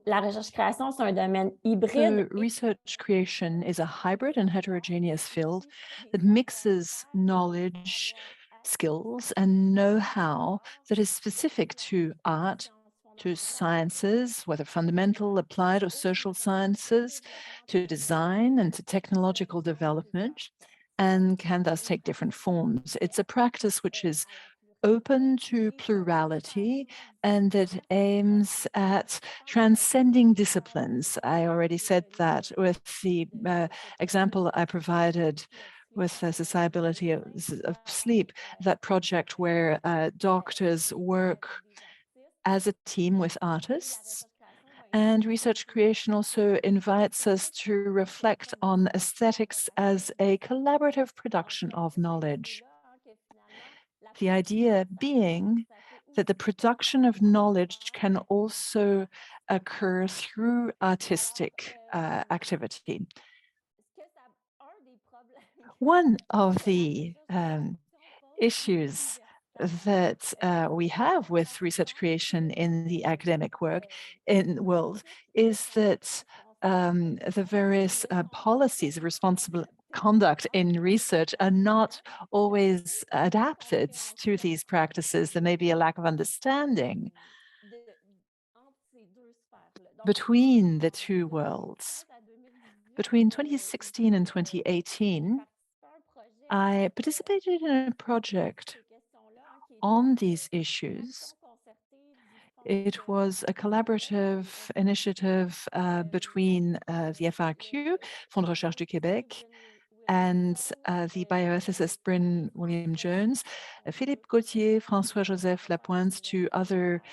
La recherche-création, c'est un domaine hybride. So research creation is a hybrid and heterogeneous field that mixes knowledge, skills, and know-how that is specific to art, to sciences, whether fundamental, applied, or social sciences, to design and to technological development, and can thus take different forms. It's a practice which is open to plurality and that aims at transcending disciplines. I already said that with the example I provided with the Society of Sleep, that project where doctors work as a team with artists. And research creation also invites us to reflect on aesthetics as a collaborative production of knowledge. The idea being that the production of knowledge can also occur through artistic activity. One of the issues that we have with research creation in the academic world is that the various policies of responsible conduct in research are not always adapted to these practices. There may be a lack of understanding between the two worlds. Between 2016 and 2018, I participated in a project on these issues. It was a collaborative initiative between the FRQ, Fonds de Recherche du Québec, and the bioethicist Bryn William Jones, Philippe Gauthier, François-Joseph Lapointe, two other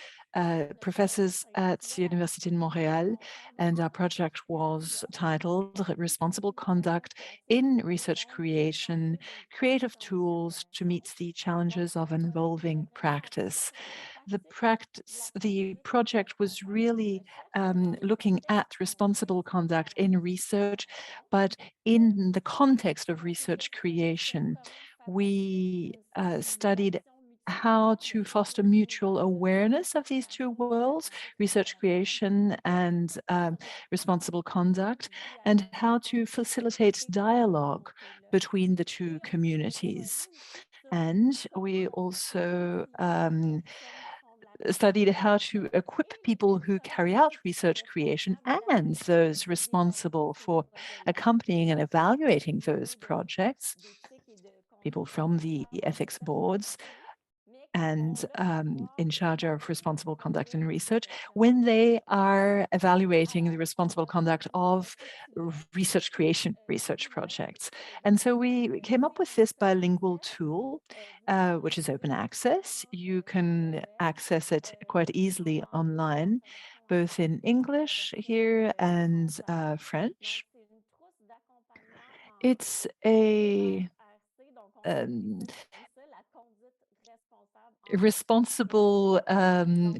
professors at the Université de Montréal, and our project was titled Responsible Conduct in Research Creation, Creative Tools to Meet the Challenges of an Evolving Practice. The project was really looking at responsible conduct in research, but in the context of research creation. We studied how to foster mutual awareness of these two worlds, research creation and responsible conduct, and how to facilitate dialogue between the two communities. And we also studied how to equip people who carry out research creation and those responsible for accompanying and evaluating those projects, people from the ethics boards and in charge of responsible conduct and research, when they are evaluating the responsible conduct of research creation research projects. And so we came up with this bilingual tool, which is open access. You can access it quite easily online, both in English here and French. It's a responsible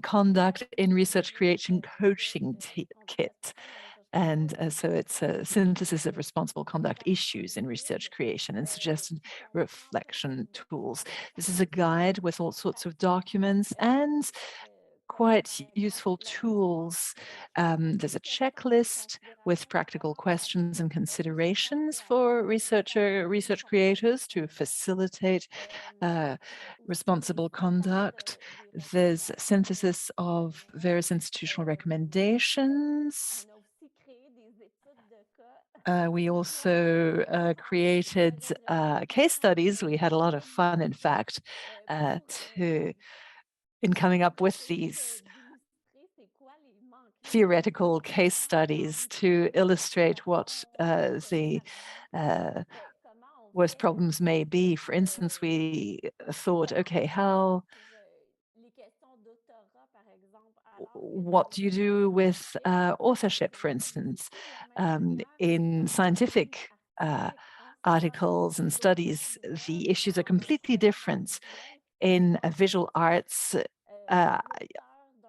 conduct in research creation coaching kit. And so it's a synthesis of responsible conduct issues in research creation and suggested reflection tools. This is a guide with all sorts of documents and quite useful tools. There's a checklist with practical questions and considerations for research creators to facilitate responsible conduct. There's synthesis of various institutional recommendations. We also created case studies. We had a lot of fun, in fact, in coming up with these theoretical case studies to illustrate what the worst problems may be. For instance, we thought, okay, what do you do with authorship, for instance? In scientific articles and studies, the issues are completely different. In visual arts,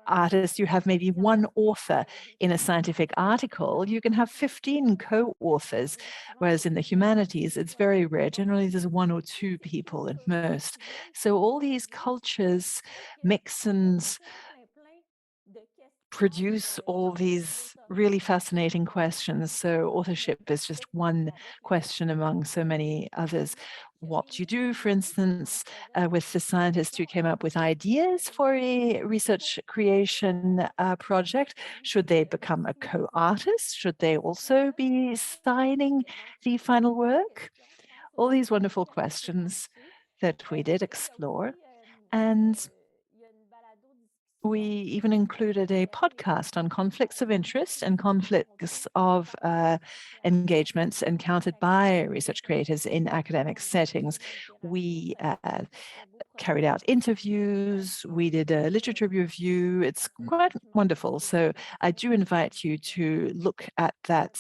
artists, you have maybe one author in a scientific article. You can have 15 co-authors, whereas in the humanities, it's very rare. Generally, there's one or two people at most. So all these cultures mix and produce all these really fascinating questions. So authorship is just one question among so many others. What do you do, for instance, with the scientists who came up with ideas for a research creation project? Should they become a co-artist? Should they also be signing the final work? All these wonderful questions that we did explore. And we even included a podcast on conflicts of interest and conflicts of engagements encountered by research creators in academic settings. We carried out interviews, we did a literature review. It's quite wonderful. So I do invite you to look at that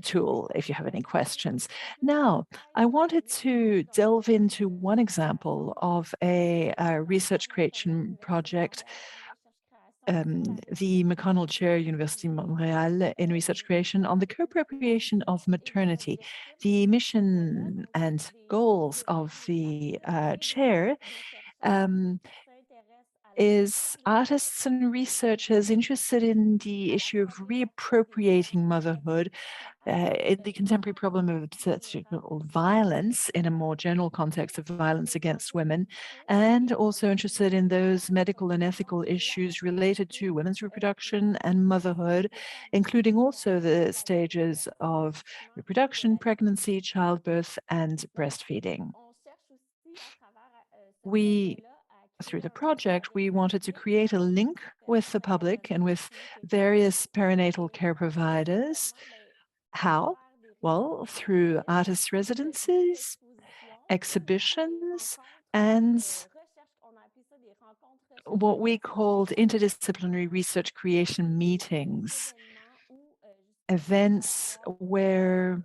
tool if you have any questions. Now, I wanted to delve into one example of a research creation project. The McConnell Chair, University of Montreal, in research creation on the co-appropriation of maternity. The mission and goals of the chair is artists and researchers interested in the issue of reappropriating motherhood, the contemporary problem of obstetrical violence in a more general context of violence against women, and also interested in those medical and ethical issues related to women's reproduction and motherhood, including also the stages of reproduction, pregnancy, childbirth, and breastfeeding. Through the project, we wanted to create a link with the public and with various perinatal care providers. How? Well, through artist residencies, exhibitions, and what we called interdisciplinary research creation meetings, events where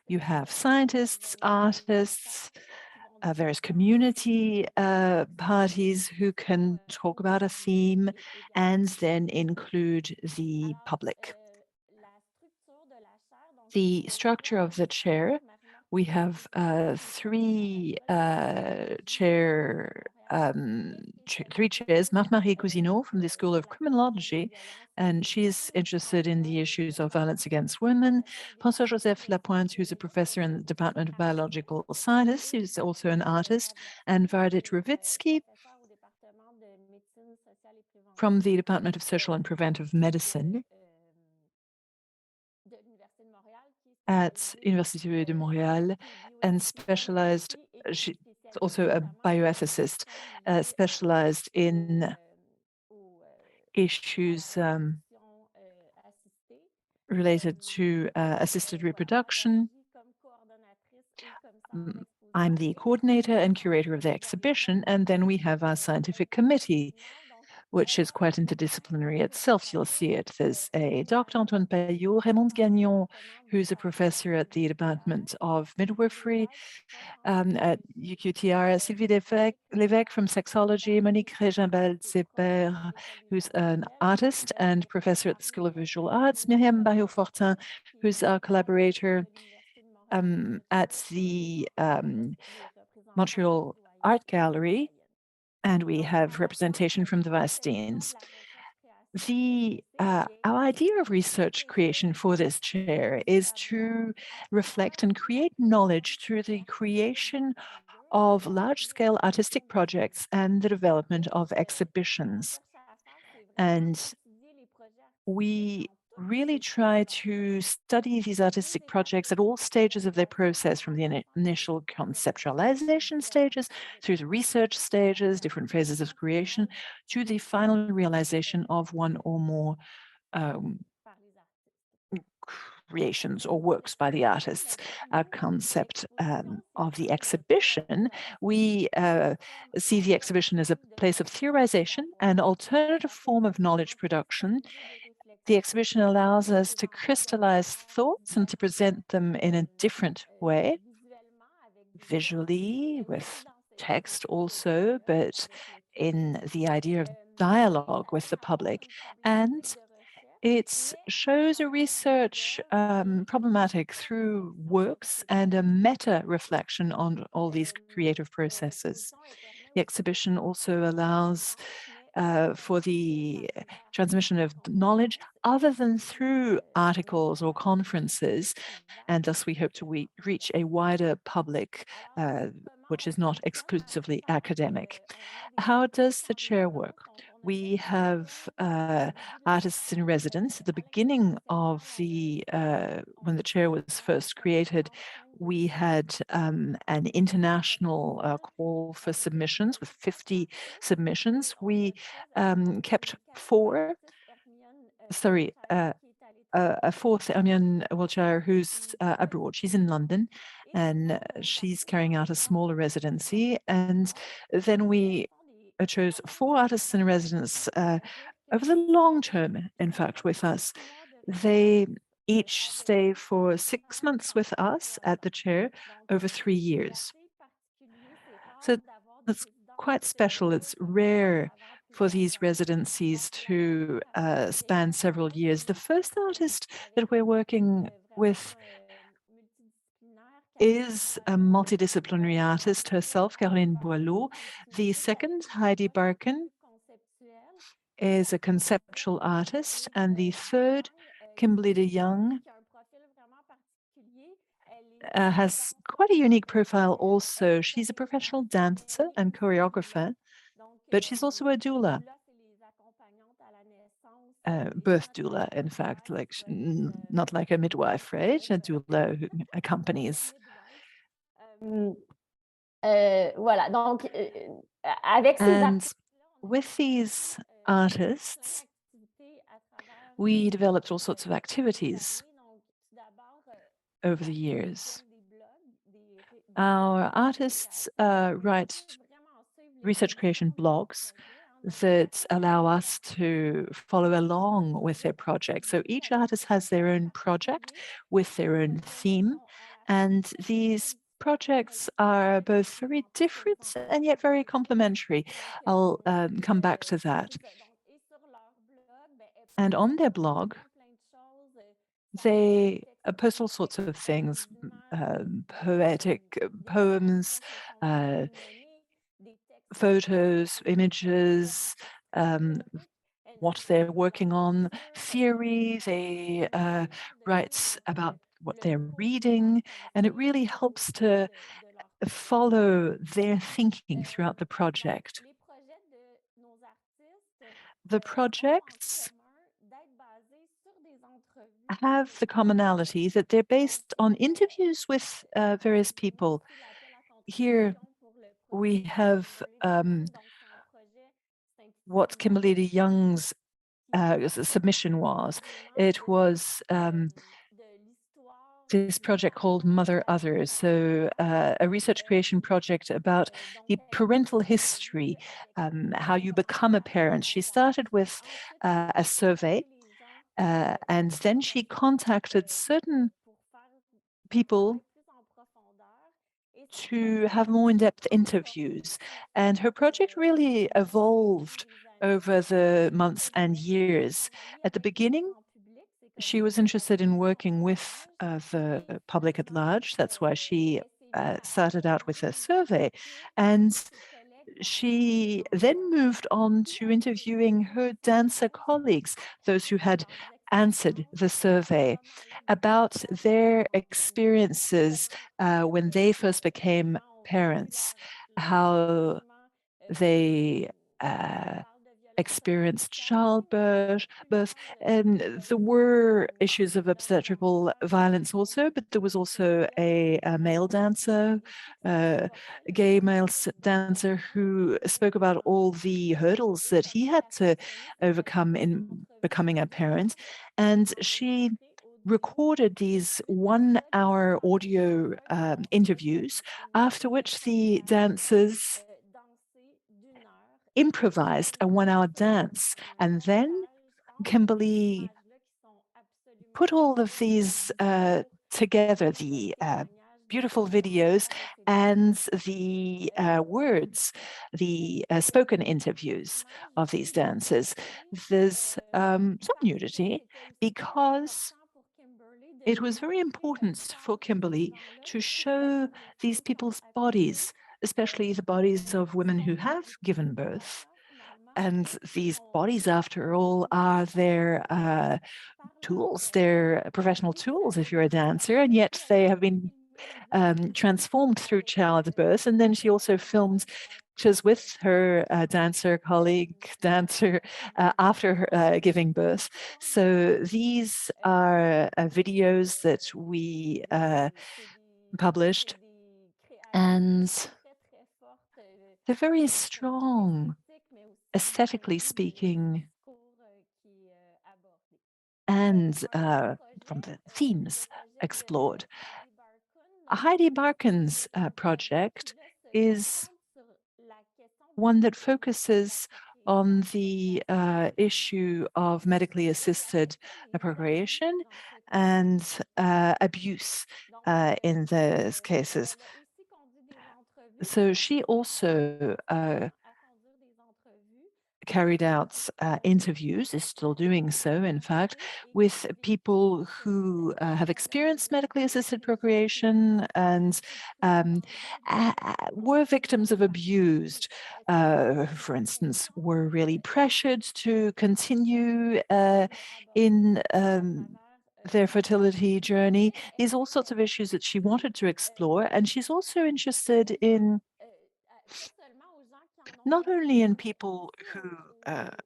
you have scientists, artists, various community parties who can talk about a theme and then include the public. The structure of the chair, we have three chairs. Marthe-Marie Cousineau from the School of Criminology, and she's interested in the issues of violence against women. François-Joseph Lapointe, who's a professor in the Department of Biological Sciences, who's also an artist, and Vardit Ravitsky from the Department of Social and Preventive Medicine at Université de Montréal, and specialized, she's also a bioethicist, specialized in issues related to assisted reproduction. I'm the coordinator and curator of the exhibition, and then we have our scientific committee, which is quite interdisciplinary itself. You'll see it. There's a Dr. Antoine Payot, Raymond Gagnon, who's a professor at the Department of Midwifery at UQTR, Sylvie Lévesque from sexology, Monique Régin-Balzeper, who's an artist and professor at the School of Visual Arts, Myriam Barriot-Fortin, who's our collaborator at the Montreal Art Gallery, and we have representation from the vice deans. Our idea of research creation for this chair is to reflect and create knowledge through the creation of large-scale artistic projects and the development of exhibitions. And we really try to study these artistic projects at all stages of their process, from the initial conceptualization stages through the research stages, different phases of creation, to the final realization of one or more creations or works by the artists. Our concept of the exhibition, we see the exhibition as a place of theorization, an alternative form of knowledge production. The exhibition allows us to crystallize thoughts and to present them in a different way, visually, with text also, but in the idea of dialogue with the public. And it shows a research problematic through works and a meta-reflection on all these creative processes. The exhibition also allows for the transmission of knowledge other than through articles or conferences. And thus we hope to reach a wider public, which is not exclusively academic. How does the chair work? We have artists in residence. At the beginning of the, when the chair was first created, we had an international call for submissions with 50 submissions. We kept a fourth, Marianne Wiltshire, who's abroad. She's in London, and she's carrying out a smaller residency. And then we chose 4 artists in residence over the long term, in fact, with us. They each stay for 6 months with us at the chair over 3 years. So that's quite special. It's rare for these residencies to span several years. The first artist that we're working with is a multidisciplinary artist herself, Caroline Boileau. The second, Heidi Barkin, is a conceptual artist. And the third, Kimberly de Young, has quite a unique profile also. She's a professional dancer and choreographer, but she's also a doula. Birth doula, in fact, like not like a midwife, right? A doula who accompanies. Voilà, donc avec and with these artists, we developed all sorts of activities over the years. Our artists write research creation blogs that allow us to follow along with their project. So each artist has their own project with their own theme, and these projects are both very different and yet very complementary. I'll come back to that. And on their blog, they post all sorts of things, poetic poems, photos, images, what they're working on, theory. They write about what they're reading, and it really helps to follow their thinking throughout the project. The projects have the commonality that they're based on interviews with various people. Here we have what Kimberly de Young's submission was. It was this project called Mother Others, so a research creation project about the parental history, how you become a parent. She started with a survey, and then she contacted certain people to have more in-depth interviews. And her project really evolved over the months and years. At the beginning, she was interested in working with the public at large. That's why she started out with a survey. And she then moved on to interviewing her dancer colleagues, those who had answered the survey, about their experiences when they first became parents, how they experienced childbirth. There were issues of obstetrical violence also, but there was also a male dancer, a gay male dancer, who spoke about all the hurdles that he had to overcome in becoming a parent. And she recorded these 1-hour audio interviews, after which the dancers improvised a 1-hour dance. And then Kimberly put all of these together, the beautiful videos and the words, the spoken interviews of these dancers. There's some nudity because it was very important for Kimberly to show these people's bodies, especially the bodies of women who have given birth, And these bodies, after all, are their tools, their professional tools if you're a dancer, and yet they have been transformed through childbirth. And then she also films pictures with her dancer after her, giving birth. So these are videos that we published, and they're very strong, aesthetically speaking, and from the themes explored. Heidi Barkan's project is one that focuses on the issue of medically assisted procreation and abuse in those cases. So she also carried out interviews, is still doing so, in fact, with people who have experienced medically assisted procreation and were victims of abuse. For instance, were really pressured to continue in their fertility journey. These are all sorts of issues that she wanted to explore, and she's also interested in not only in people who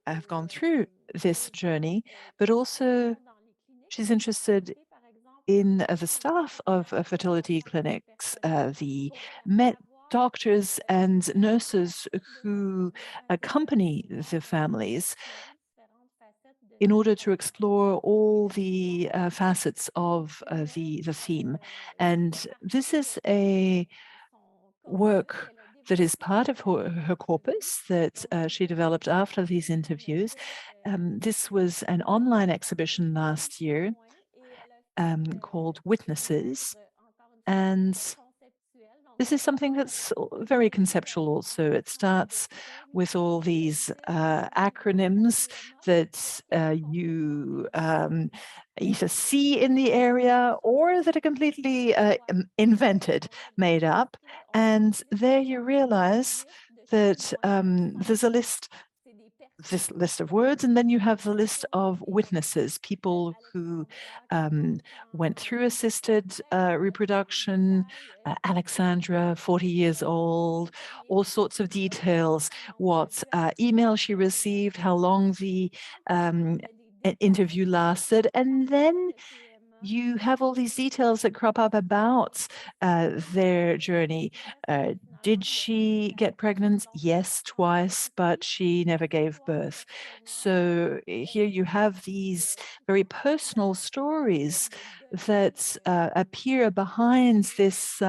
have gone through this journey, but also she's interested in the staff of fertility clinics, the doctors and nurses who accompany the families in order to explore all the facets of the theme. And this is a work that is part of her corpus that she developed after these interviews. This was an online exhibition last year called Witnesses. And this is something that's very conceptual also. It starts with all these acronyms that you either see in the area or that are completely invented, made up. And there you realize that there's a list, this list of words, and then you have the list of witnesses, people who went through assisted reproduction. Alexandra, 40 years old, all sorts of details, what email she received, how long the interview lasted, and then you have all these details that crop up about their journey. Did she get pregnant? Yes, twice, but she never gave birth. So here you have these very personal stories that appear behind this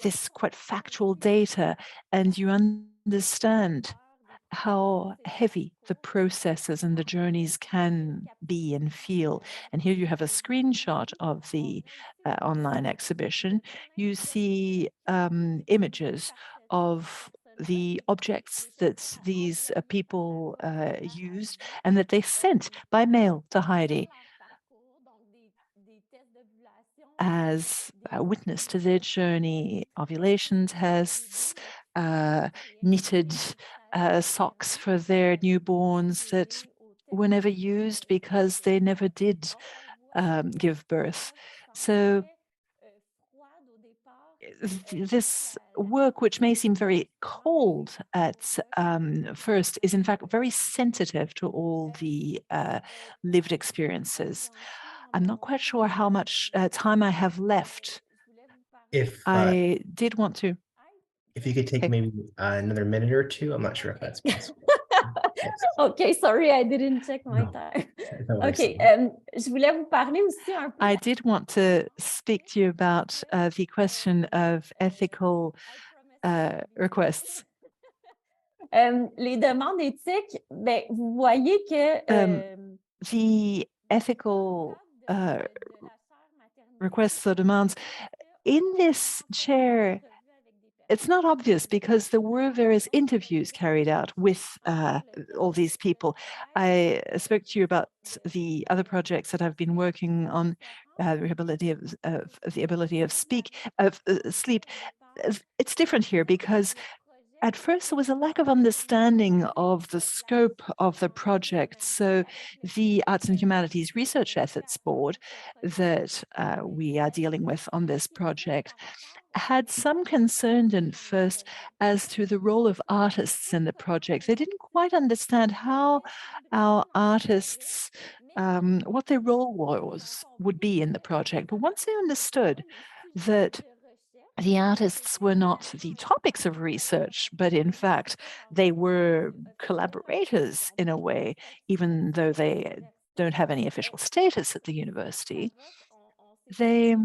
this quite factual data, and you understand how heavy the processes and the journeys can be and feel. And here you have a screenshot of the online exhibition. You see images of the objects that these people used and that they sent by mail to Heidi as a witness to their journey, ovulation tests, knitted socks for their newborns that were never used because they never did give birth. So this work, which may seem very cold at first, is in fact very sensitive to all the lived experiences. I'm not quite sure how much time I have left. If I did want to. if you could take maybe another minute or two, I'm not sure if that's possible. Yes. OK, sorry, I didn't check my No. time. No worries. OK, je voulais vous parler aussi un peu. I did want to speak to you about the question of ethical requests. Les demandes éthiques, ben, vous voyez que the ethical requests or demands in this chair, it's not obvious because there were various interviews carried out with all these people. I spoke to you about the other projects that I've been working on, the ability of sleep. It's different here because at first, there was a lack of understanding of the scope of the project. So the Arts and Humanities Research Ethics Board that we are dealing with on this project had some concern at first as to the role of artists in the project. They didn't quite understand how our artists, what their role would be in the project. But once they understood that the artists were not the topics of research, but in fact, they were collaborators in a way, even though they don't have any official status at the university. They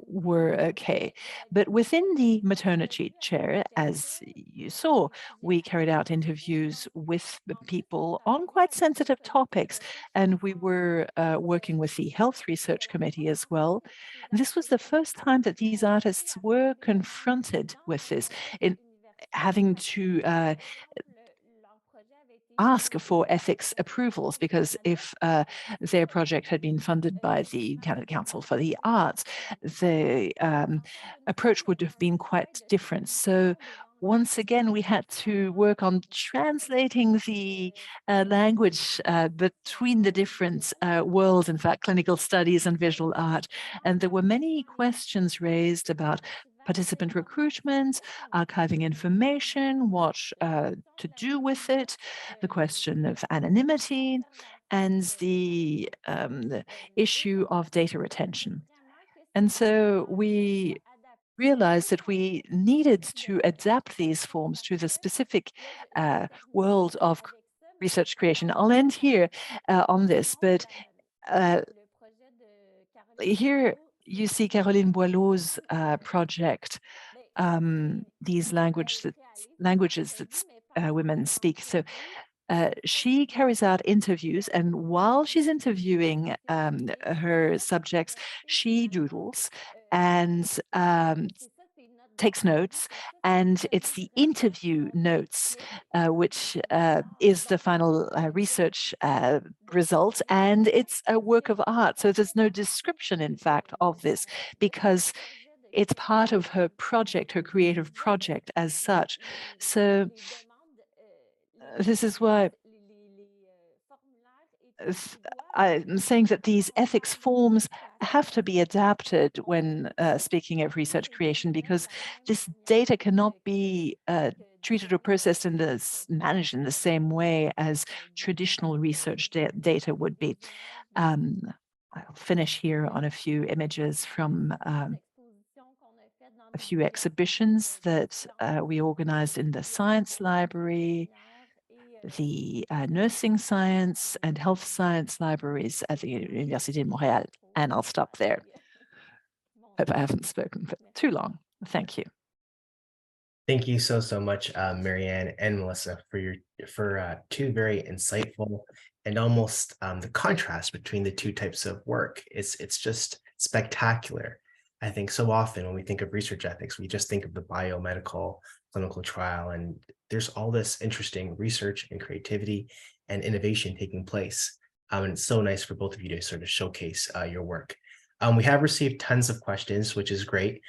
were okay. But within the maternity chair, as you saw, we carried out interviews with the people on quite sensitive topics, and we were working with the Health Research Committee as well. This was the first time that these artists were confronted with this, in having to ask for ethics approvals, because if their project had been funded by the Canada Council for the Arts, the approach would have been quite different. So once again, we had to work on translating the language between the different worlds, in fact, clinical studies and visual art. And there were many questions raised about participant recruitment, archiving information, what to do with it, the question of anonymity, and the issue of data retention. And so we realized that we needed to adapt these forms to the specific world of research creation. I'll end here on this, but here you see Caroline Boileau's project, these languages that women speak. So she carries out interviews, and while she's interviewing her subjects, she doodles and takes notes, and it's the interview notes which is the final research result, and it's a work of art. So there's no description, in fact, of this, because it's part of her project, her creative project as such. So this is why I'm saying that these ethics forms have to be adapted when speaking of research creation, because this data cannot be treated or processed and managed in the same way as traditional research data would be. I'll finish here on a few images from a few exhibitions that we organized in the Science Library, the nursing science and health science libraries at the Université de Montréal. And I'll stop there. Hope I haven't spoken for too long. Thank you. Thank you so much, Marianne and Melissa, for two very insightful and almost the contrast between the two types of work. It's just spectacular. I think so often when we think of research ethics, we just think of the biomedical clinical trial, and there's all this interesting research and creativity and innovation taking place. And it's so nice for both of you to sort of showcase your work. We have received tons of questions, which is great.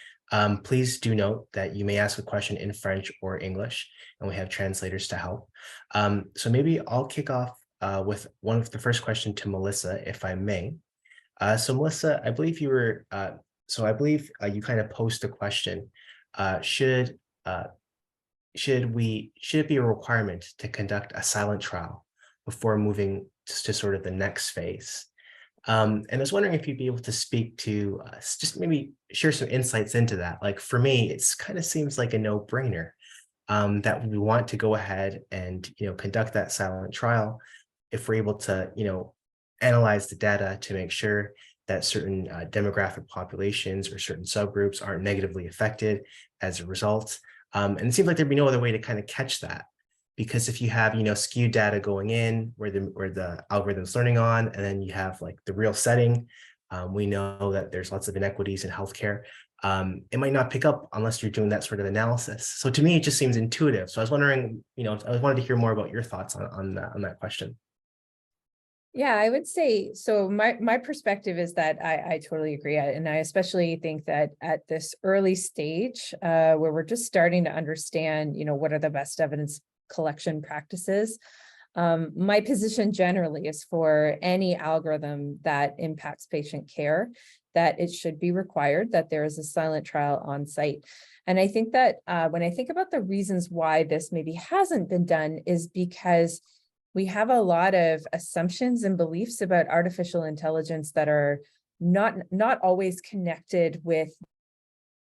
Please do note that you may ask a question in French or English, and we have translators to help. So maybe I'll kick off with one of the first question to Melissa, if I may. So Melissa, I believe you were, you kind of posed the question, should it be a requirement to conduct a silent trial before moving to sort of the next phase? And I was wondering if you'd be able to speak to just maybe share some insights into that. Like for me, it's kind of seems like a no-brainer that we want to go ahead and conduct that silent trial if we're able to analyze the data to make sure that certain demographic populations or certain subgroups aren't negatively affected as a result. And it seems like there'd be no other way to kind of catch that. Because if you have, skewed data going in where the algorithm's learning on, and then you have like the real setting, we know that there's lots of inequities in healthcare. It might not pick up unless you're doing that sort of analysis. So to me, it just seems intuitive. So I was wondering, I wanted to hear more about your thoughts on that question. Yeah, I would say, so my perspective is that I totally agree. And I especially think that at this early stage, where we're just starting to understand, what are the best evidence collection practices, my position generally is for any algorithm that impacts patient care, that it should be required that there is a silent trial on site. And I think that when I think about the reasons why this maybe hasn't been done is because we have a lot of assumptions and beliefs about artificial intelligence that are not always connected with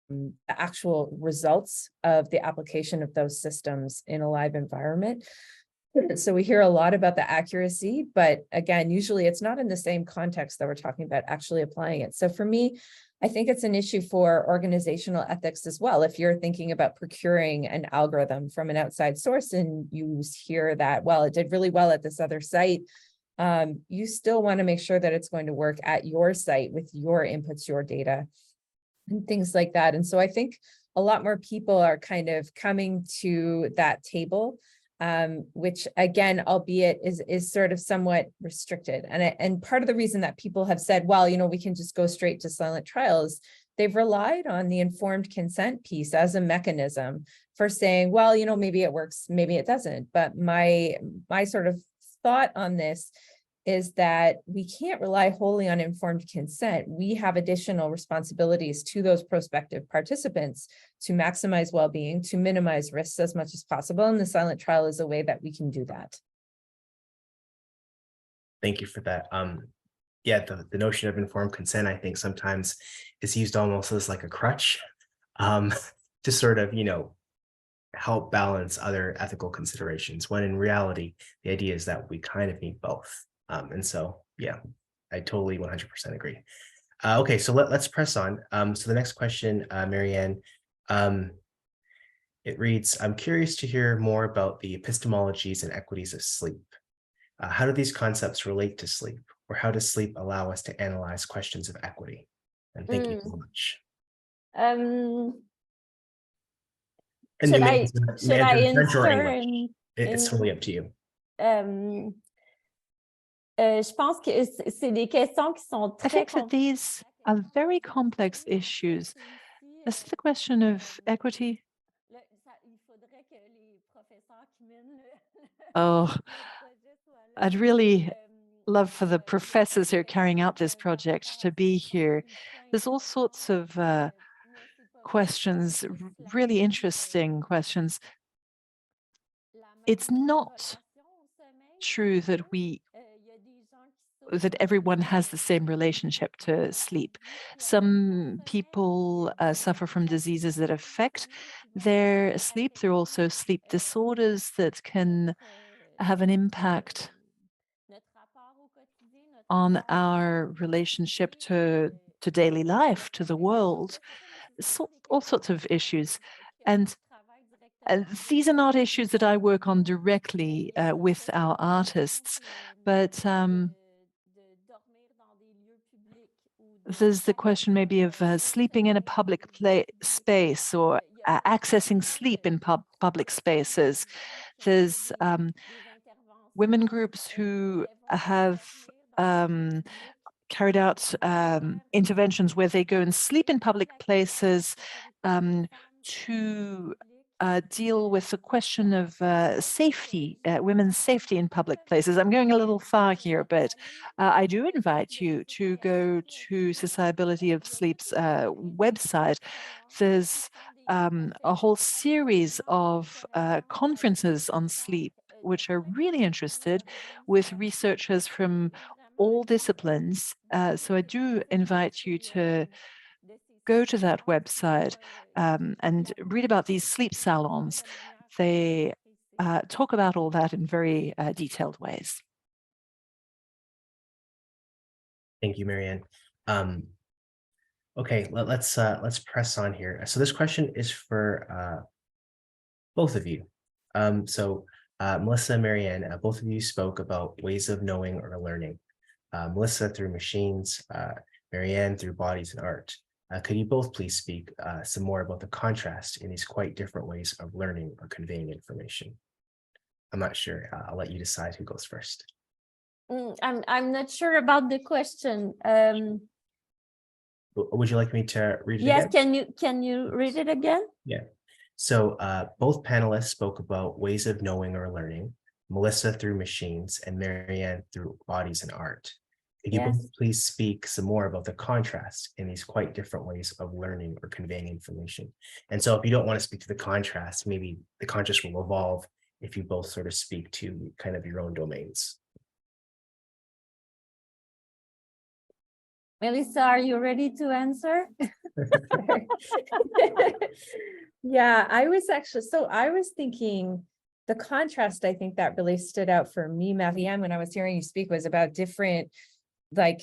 the actual results of the application of those systems in a live environment. So we hear a lot about the accuracy, but again, usually it's not in the same context that we're talking about actually applying it. So for me, I think it's an issue for organizational ethics as well. If you're thinking about procuring an algorithm from an outside source and you hear that, well, it did really well at this other site, you still want to make sure that it's going to work at your site with your inputs, your data, and things like that. And so I think a lot more people are kind of coming to that table, which again, albeit is sort of somewhat restricted. And part of the reason that people have said, well, we can just go straight to silent trials, they've relied on the informed consent piece as a mechanism for saying, well, maybe it works, maybe it doesn't. But my sort of thought on this is that we can't rely wholly on informed consent. We have additional responsibilities to those prospective participants to maximize well-being, to minimize risks as much as possible. And the silent trial is a way that we can do that. Thank you for that. Yeah, the notion of informed consent, I think sometimes is used almost as like a crutch to sort of, help balance other ethical considerations, when in reality, the idea is that we kind of need both. And so, yeah, I totally 100% agree. Okay, so let's press on. So the next question, Marianne, it reads, I'm curious to hear more about the epistemologies and equities of sleep. How do these concepts relate to sleep, or how does sleep allow us to analyze questions of equity? And thank you so much. And Should you I answer in French or answer English. It's totally up to you. Je pense que c'est des questions qui sont I très think that these are very complex issues. As to the question of equity, oh, I'd really love for the professors who are carrying out this project to be here. There's all sorts of questions, really interesting questions. It's not true that that everyone has the same relationship to sleep. Some people suffer from diseases that affect their sleep. There are also sleep disorders that can have an impact on our relationship to daily life, to the world, all sorts of issues. And these are not issues that I work on directly with our artists, but there's the question maybe of sleeping in a public space, or accessing sleep in public spaces. There's women groups who have carried out interventions where they go and sleep in public places to deal with the question of safety, women's safety in public places. I'm going a little far here, but I do invite you to go to Sociability of Sleep's website. There's a whole series of conferences on sleep, which are really interested, with researchers from all disciplines. So I do invite you to go to that website and read about these sleep salons. They talk about all that in very detailed ways. Thank you, Marianne. Okay, let's press on here. So this question is for both of you. Melissa and Marianne, both of you spoke about ways of knowing or learning. Melissa through machines, Marianne through bodies and art. Could you both please speak some more about the contrast in these quite different ways of learning or conveying information? I'm not sure. I'll let you decide who goes first. I'm not sure about the question. Would you like me to read it Yes, again? can you read it again? Yeah. So both panelists spoke about ways of knowing or learning, Melissa through machines and Marianne through bodies and art. Could you both please speak some more about the contrast in these quite different ways of learning or conveying information? And so if you don't want to speak to the contrast, maybe the contrast will evolve if you both sort of speak to kind of your own domains. Melissa, are you ready to answer? Yeah, I was thinking the contrast, I think that really stood out for me, Marianne, when I was hearing you speak, was about different, like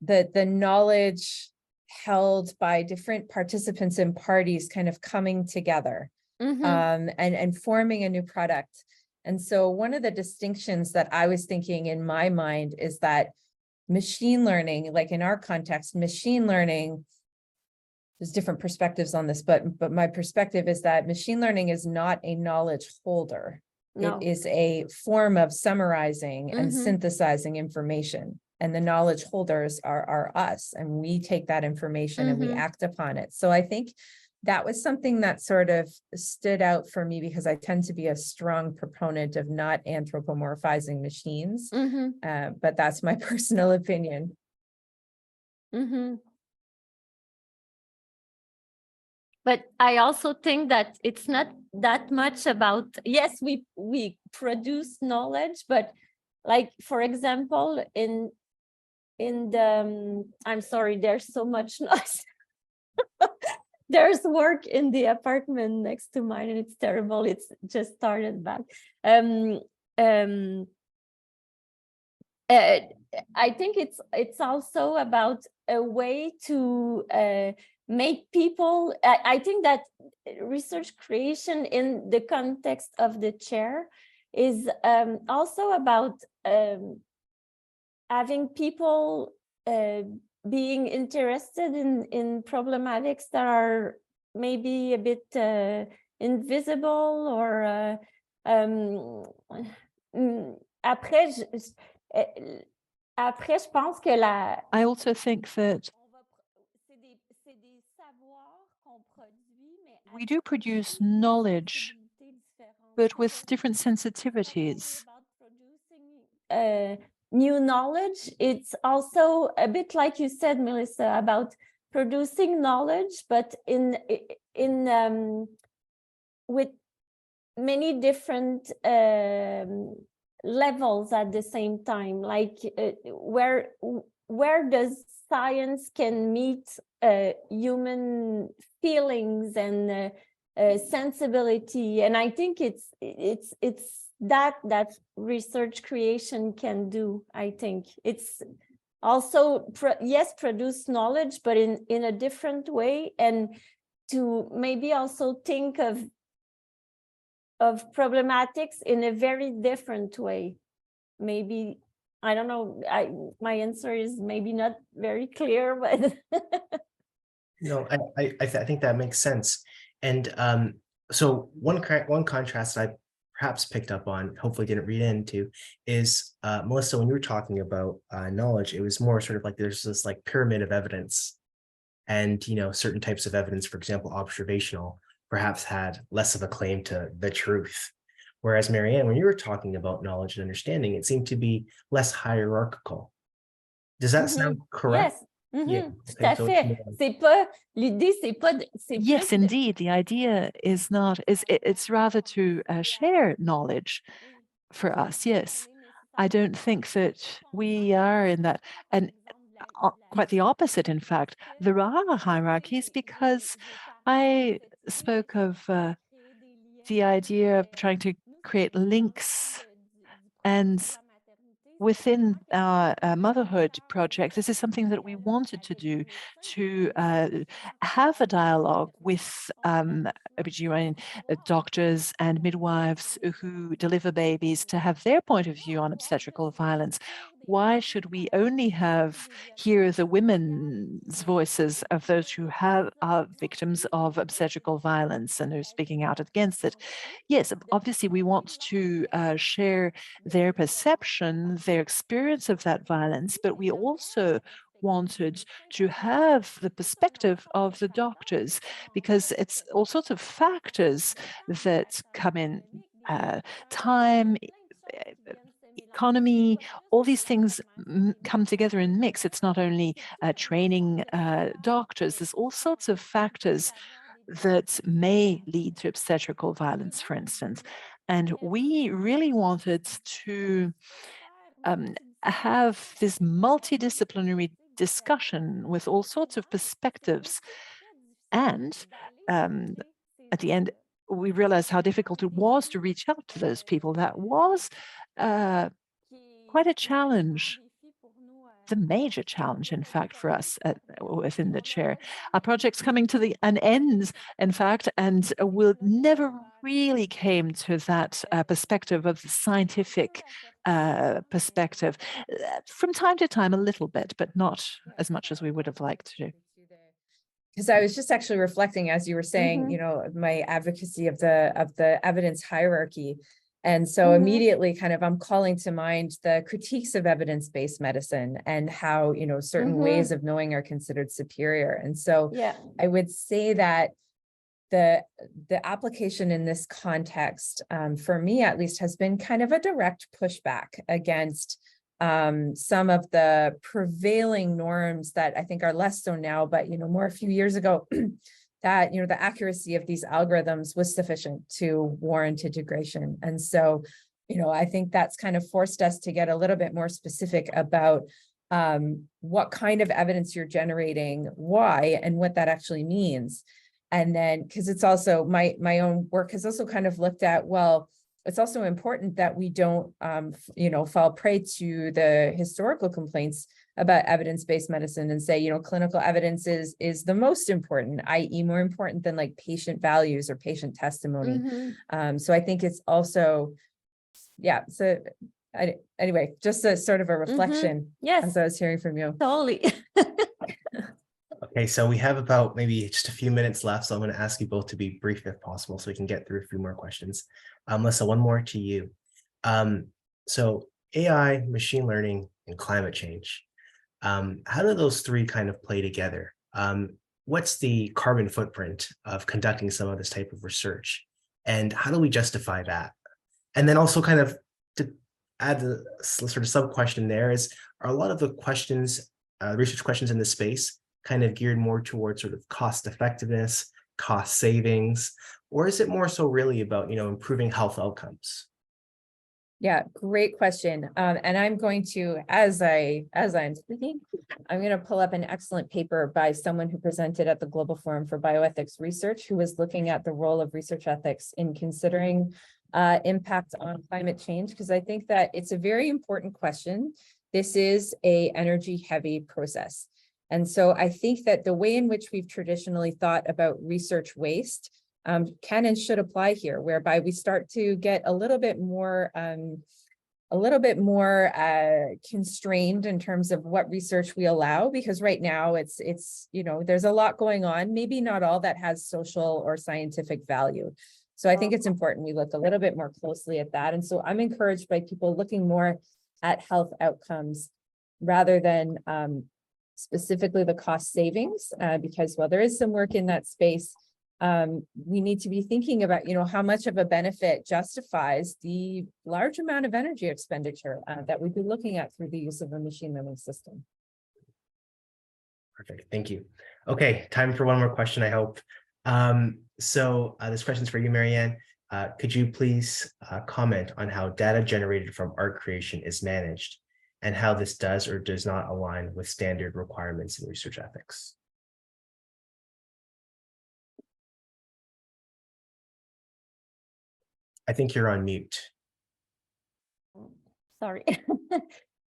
the knowledge held by different participants and parties kind of coming together and forming a new product. And so one of the distinctions that I was thinking in my mind is that machine learning, like in our context, machine learning, there's different perspectives on this, but my perspective is that machine learning is not a knowledge holder. No. It is a form of summarizing and synthesizing information. And the knowledge holders are us, and we take that information and we act upon it. So I think that was something that sort of stood out for me, because I tend to be a strong proponent of not anthropomorphizing machines, but that's my personal opinion. But I also think that it's not that much about, yes, we produce knowledge, but like, for example, in the, I'm sorry, there's so much noise. There's work in the apartment next to mine and it's terrible. It's just started back. I think it's also about a way to make people, I think that research creation in the context of the chair is also about having people being interested in problematics that are maybe a bit invisible or après, je pense que I also think that we do produce knowledge, but with different sensitivities. New knowledge, it's also a bit like you said, Melissa, about producing knowledge, but in with many different levels at the same time, like where does science can meet human feelings and sensibility, and I think it's that research creation can do. I think it's also yes, produce knowledge, but in a different way, and to maybe also think of problematics in a very different way. Maybe, I don't know, my answer is maybe not very clear, but No, I think that makes sense. And so one contrast I perhaps picked up on, hopefully didn't read into, is Melissa, when you were talking about knowledge, it was more sort of like there's this like pyramid of evidence, and certain types of evidence, for example, observational, perhaps had less of a claim to the truth. Whereas Marianne, when you were talking about knowledge and understanding, it seemed to be less hierarchical. Does that sound correct? Yes. Yeah. Tout à fait. C'est pas l'idée, c'est pas. Yes, indeed. The idea is not it's rather to share knowledge for us. Yes, I don't think that we are in that, and quite the opposite. In fact, there are hierarchies, because I spoke of the idea of trying to create links, and within our motherhood project, this is something that we wanted to do, to have a dialogue with OBGYN doctors and midwives who deliver babies, to have their point of view on obstetrical violence. Why should we only hear the women's voices of those who are victims of obstetrical violence and who are speaking out against it? Yes, obviously we want to share their perception, their experience of that violence, but we also wanted to have the perspective of the doctors, because it's all sorts of factors that come in, time, economy, all these things come together and mix. It's not only training doctors, there's all sorts of factors that may lead to obstetrical violence, for instance. And we really wanted to have this multidisciplinary discussion with all sorts of perspectives. And at the end, we realized how difficult it was to reach out to those people. That was quite a challenge, the major challenge, in fact, for us within the chair. Our project's coming to an end, in fact, and we never really came to that perspective of the scientific perspective. From time to time, a little bit, but not as much as we would have liked to. Because I was just actually reflecting as you were saying, you know, my advocacy of the evidence hierarchy. And so immediately kind of I'm calling to mind the critiques of evidence-based medicine and how, you know, certain ways of knowing are considered superior. And so I would say that the application in this context, for me at least, has been kind of a direct pushback against some of the prevailing norms that I think are less so now, but, you know, more a few years ago, that, you know, the accuracy of these algorithms was sufficient to warrant integration. And so, you know, I think that's kind of forced us to get a little bit more specific about what kind of evidence you're generating, why, and what that actually means. And then, because it's also, my own work has also kind of looked at, well, it's also important that we don't, you know, fall prey to the historical complaints about evidence-based medicine and say, you know, clinical evidence is the most important, i.e. more important than like patient values or patient testimony. So I think it's also, so anyway, just a sort of a reflection as I was hearing from you. Totally. Okay, so we have about maybe just a few minutes left, so I'm going to ask you both to be brief if possible so we can get through a few more questions. Melissa, one more to you. So AI, machine learning, and climate change. How do those three kind of play together? What's the carbon footprint of conducting some of this type of research? And how do we justify that? And then also kind of to add the sort of sub-question there is, are a lot of the questions, research questions in this space kind of geared more towards sort of cost effectiveness, cost savings, or is it more so really about, you know, improving health outcomes? Yeah, great question. And I'm going to, as I'm speaking, I'm going to pull up an excellent paper by someone who presented at the Global Forum for Bioethics Research, who was looking at the role of research ethics in considering impact on climate change, because I think that it's a very important question. This is an energy-heavy process. And so I think that the way in which we've traditionally thought about research waste can and should apply here, whereby we start to get a little bit more constrained in terms of what research we allow, because right now it's you know, there's a lot going on, maybe not all that has social or scientific value. So I think it's important we look a little bit more closely at that. And so I'm encouraged by people looking more at health outcomes rather than specifically the cost savings, because while there is some work in that space, we need to be thinking about, you know, how much of a benefit justifies the large amount of energy expenditure that we'd be looking at through the use of a machine learning system. Perfect, thank you. Okay, time for one more question, I hope. So this question's for you, Marianne. Could you please comment on how data generated from art creation is managed and how this does or does not align with standard requirements in research ethics? I think you're on mute. Sorry.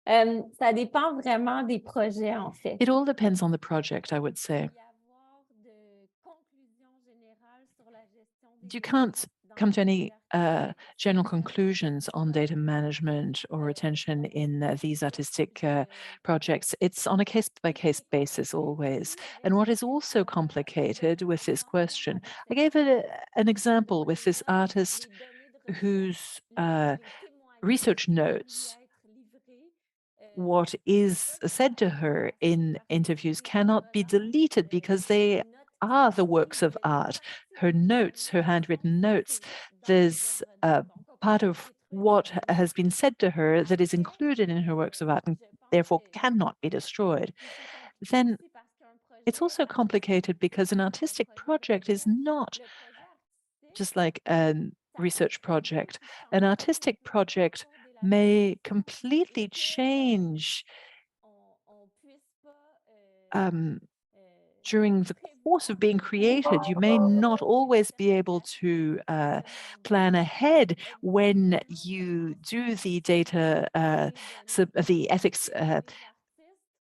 Ça dépend vraiment des projets, en fait. It all depends on the project, I would say. You can't come to any general conclusions on data management or retention in these artistic projects. It's on a case-by-case basis always. And what is also complicated with this question, I gave an example with this artist whose research notes what is said to her in interviews cannot be deleted because they are the works of art. Her notes, her handwritten notes, there's a part of what has been said to her that is included in her works of art and therefore cannot be destroyed. Then it's also complicated because an artistic project is not just like a research project. An artistic project may completely change during the course of being created. You may not always be able to plan ahead when you do the data, the ethics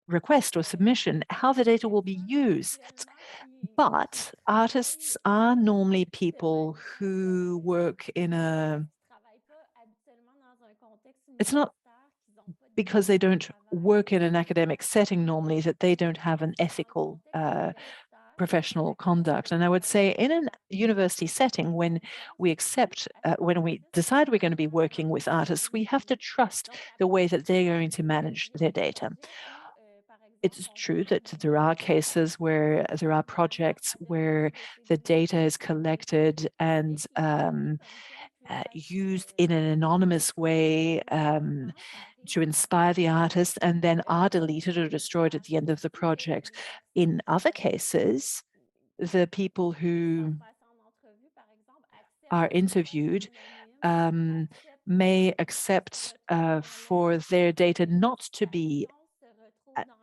request or submission, how the data will be used. But artists are normally people who work in it's not because they don't work in an academic setting normally that they don't have an ethical professional conduct. And I would say in a university setting, when we decide we're going to be working with artists, we have to trust the way that they're going to manage their data. It's true that there are cases where there are projects where the data is collected and used in an anonymous way to inspire the artist and then are deleted or destroyed at the end of the project. In other cases, the people who are interviewed may accept for their data not to be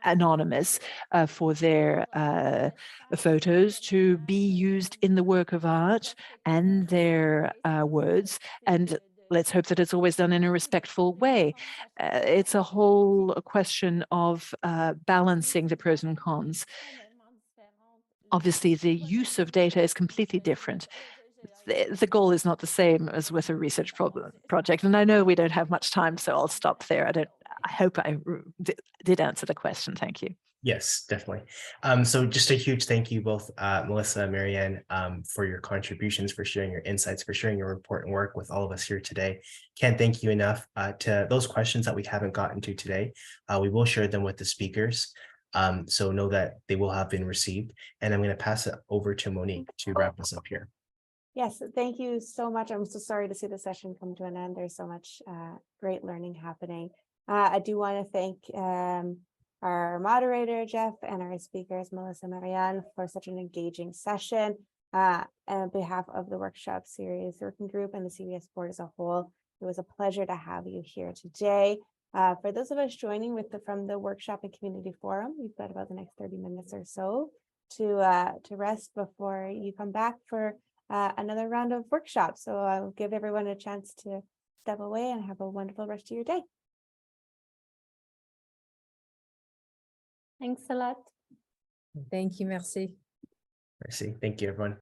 anonymous, for their photos to be used in the work of art and their words. And let's hope that it's always done in a respectful way. It's a whole question of balancing the pros and cons. Obviously, the use of data is completely different. The goal is not the same as with a research project. And I know we don't have much time, so I'll stop there. I hope I did answer the question. Thank you. Yes, definitely. So just a huge thank you both, Melissa and Marianne, for your contributions, for sharing your insights, for sharing your important work with all of us here today. Can't thank you enough. To those questions that we haven't gotten to today, we will share them with the speakers. So know that they will have been received. And I'm going to pass it over to Monique to wrap us up here. Yes, thank you so much. I'm so sorry to see the session come to an end. There's so much great learning happening. I do want to thank our moderator, Jeff, and our speakers, Melissa and Marianne, for such an engaging session. And on behalf of the workshop series working group and the CBS board as a whole, it was a pleasure to have you here today. For those of us joining from the workshop and community forum, we've got about the next 30 minutes or so to rest before you come back for another round of workshops. So I'll give everyone a chance to step away and have a wonderful rest of your day. Thanks a lot. Thank you, merci. Merci. Thank you, everyone.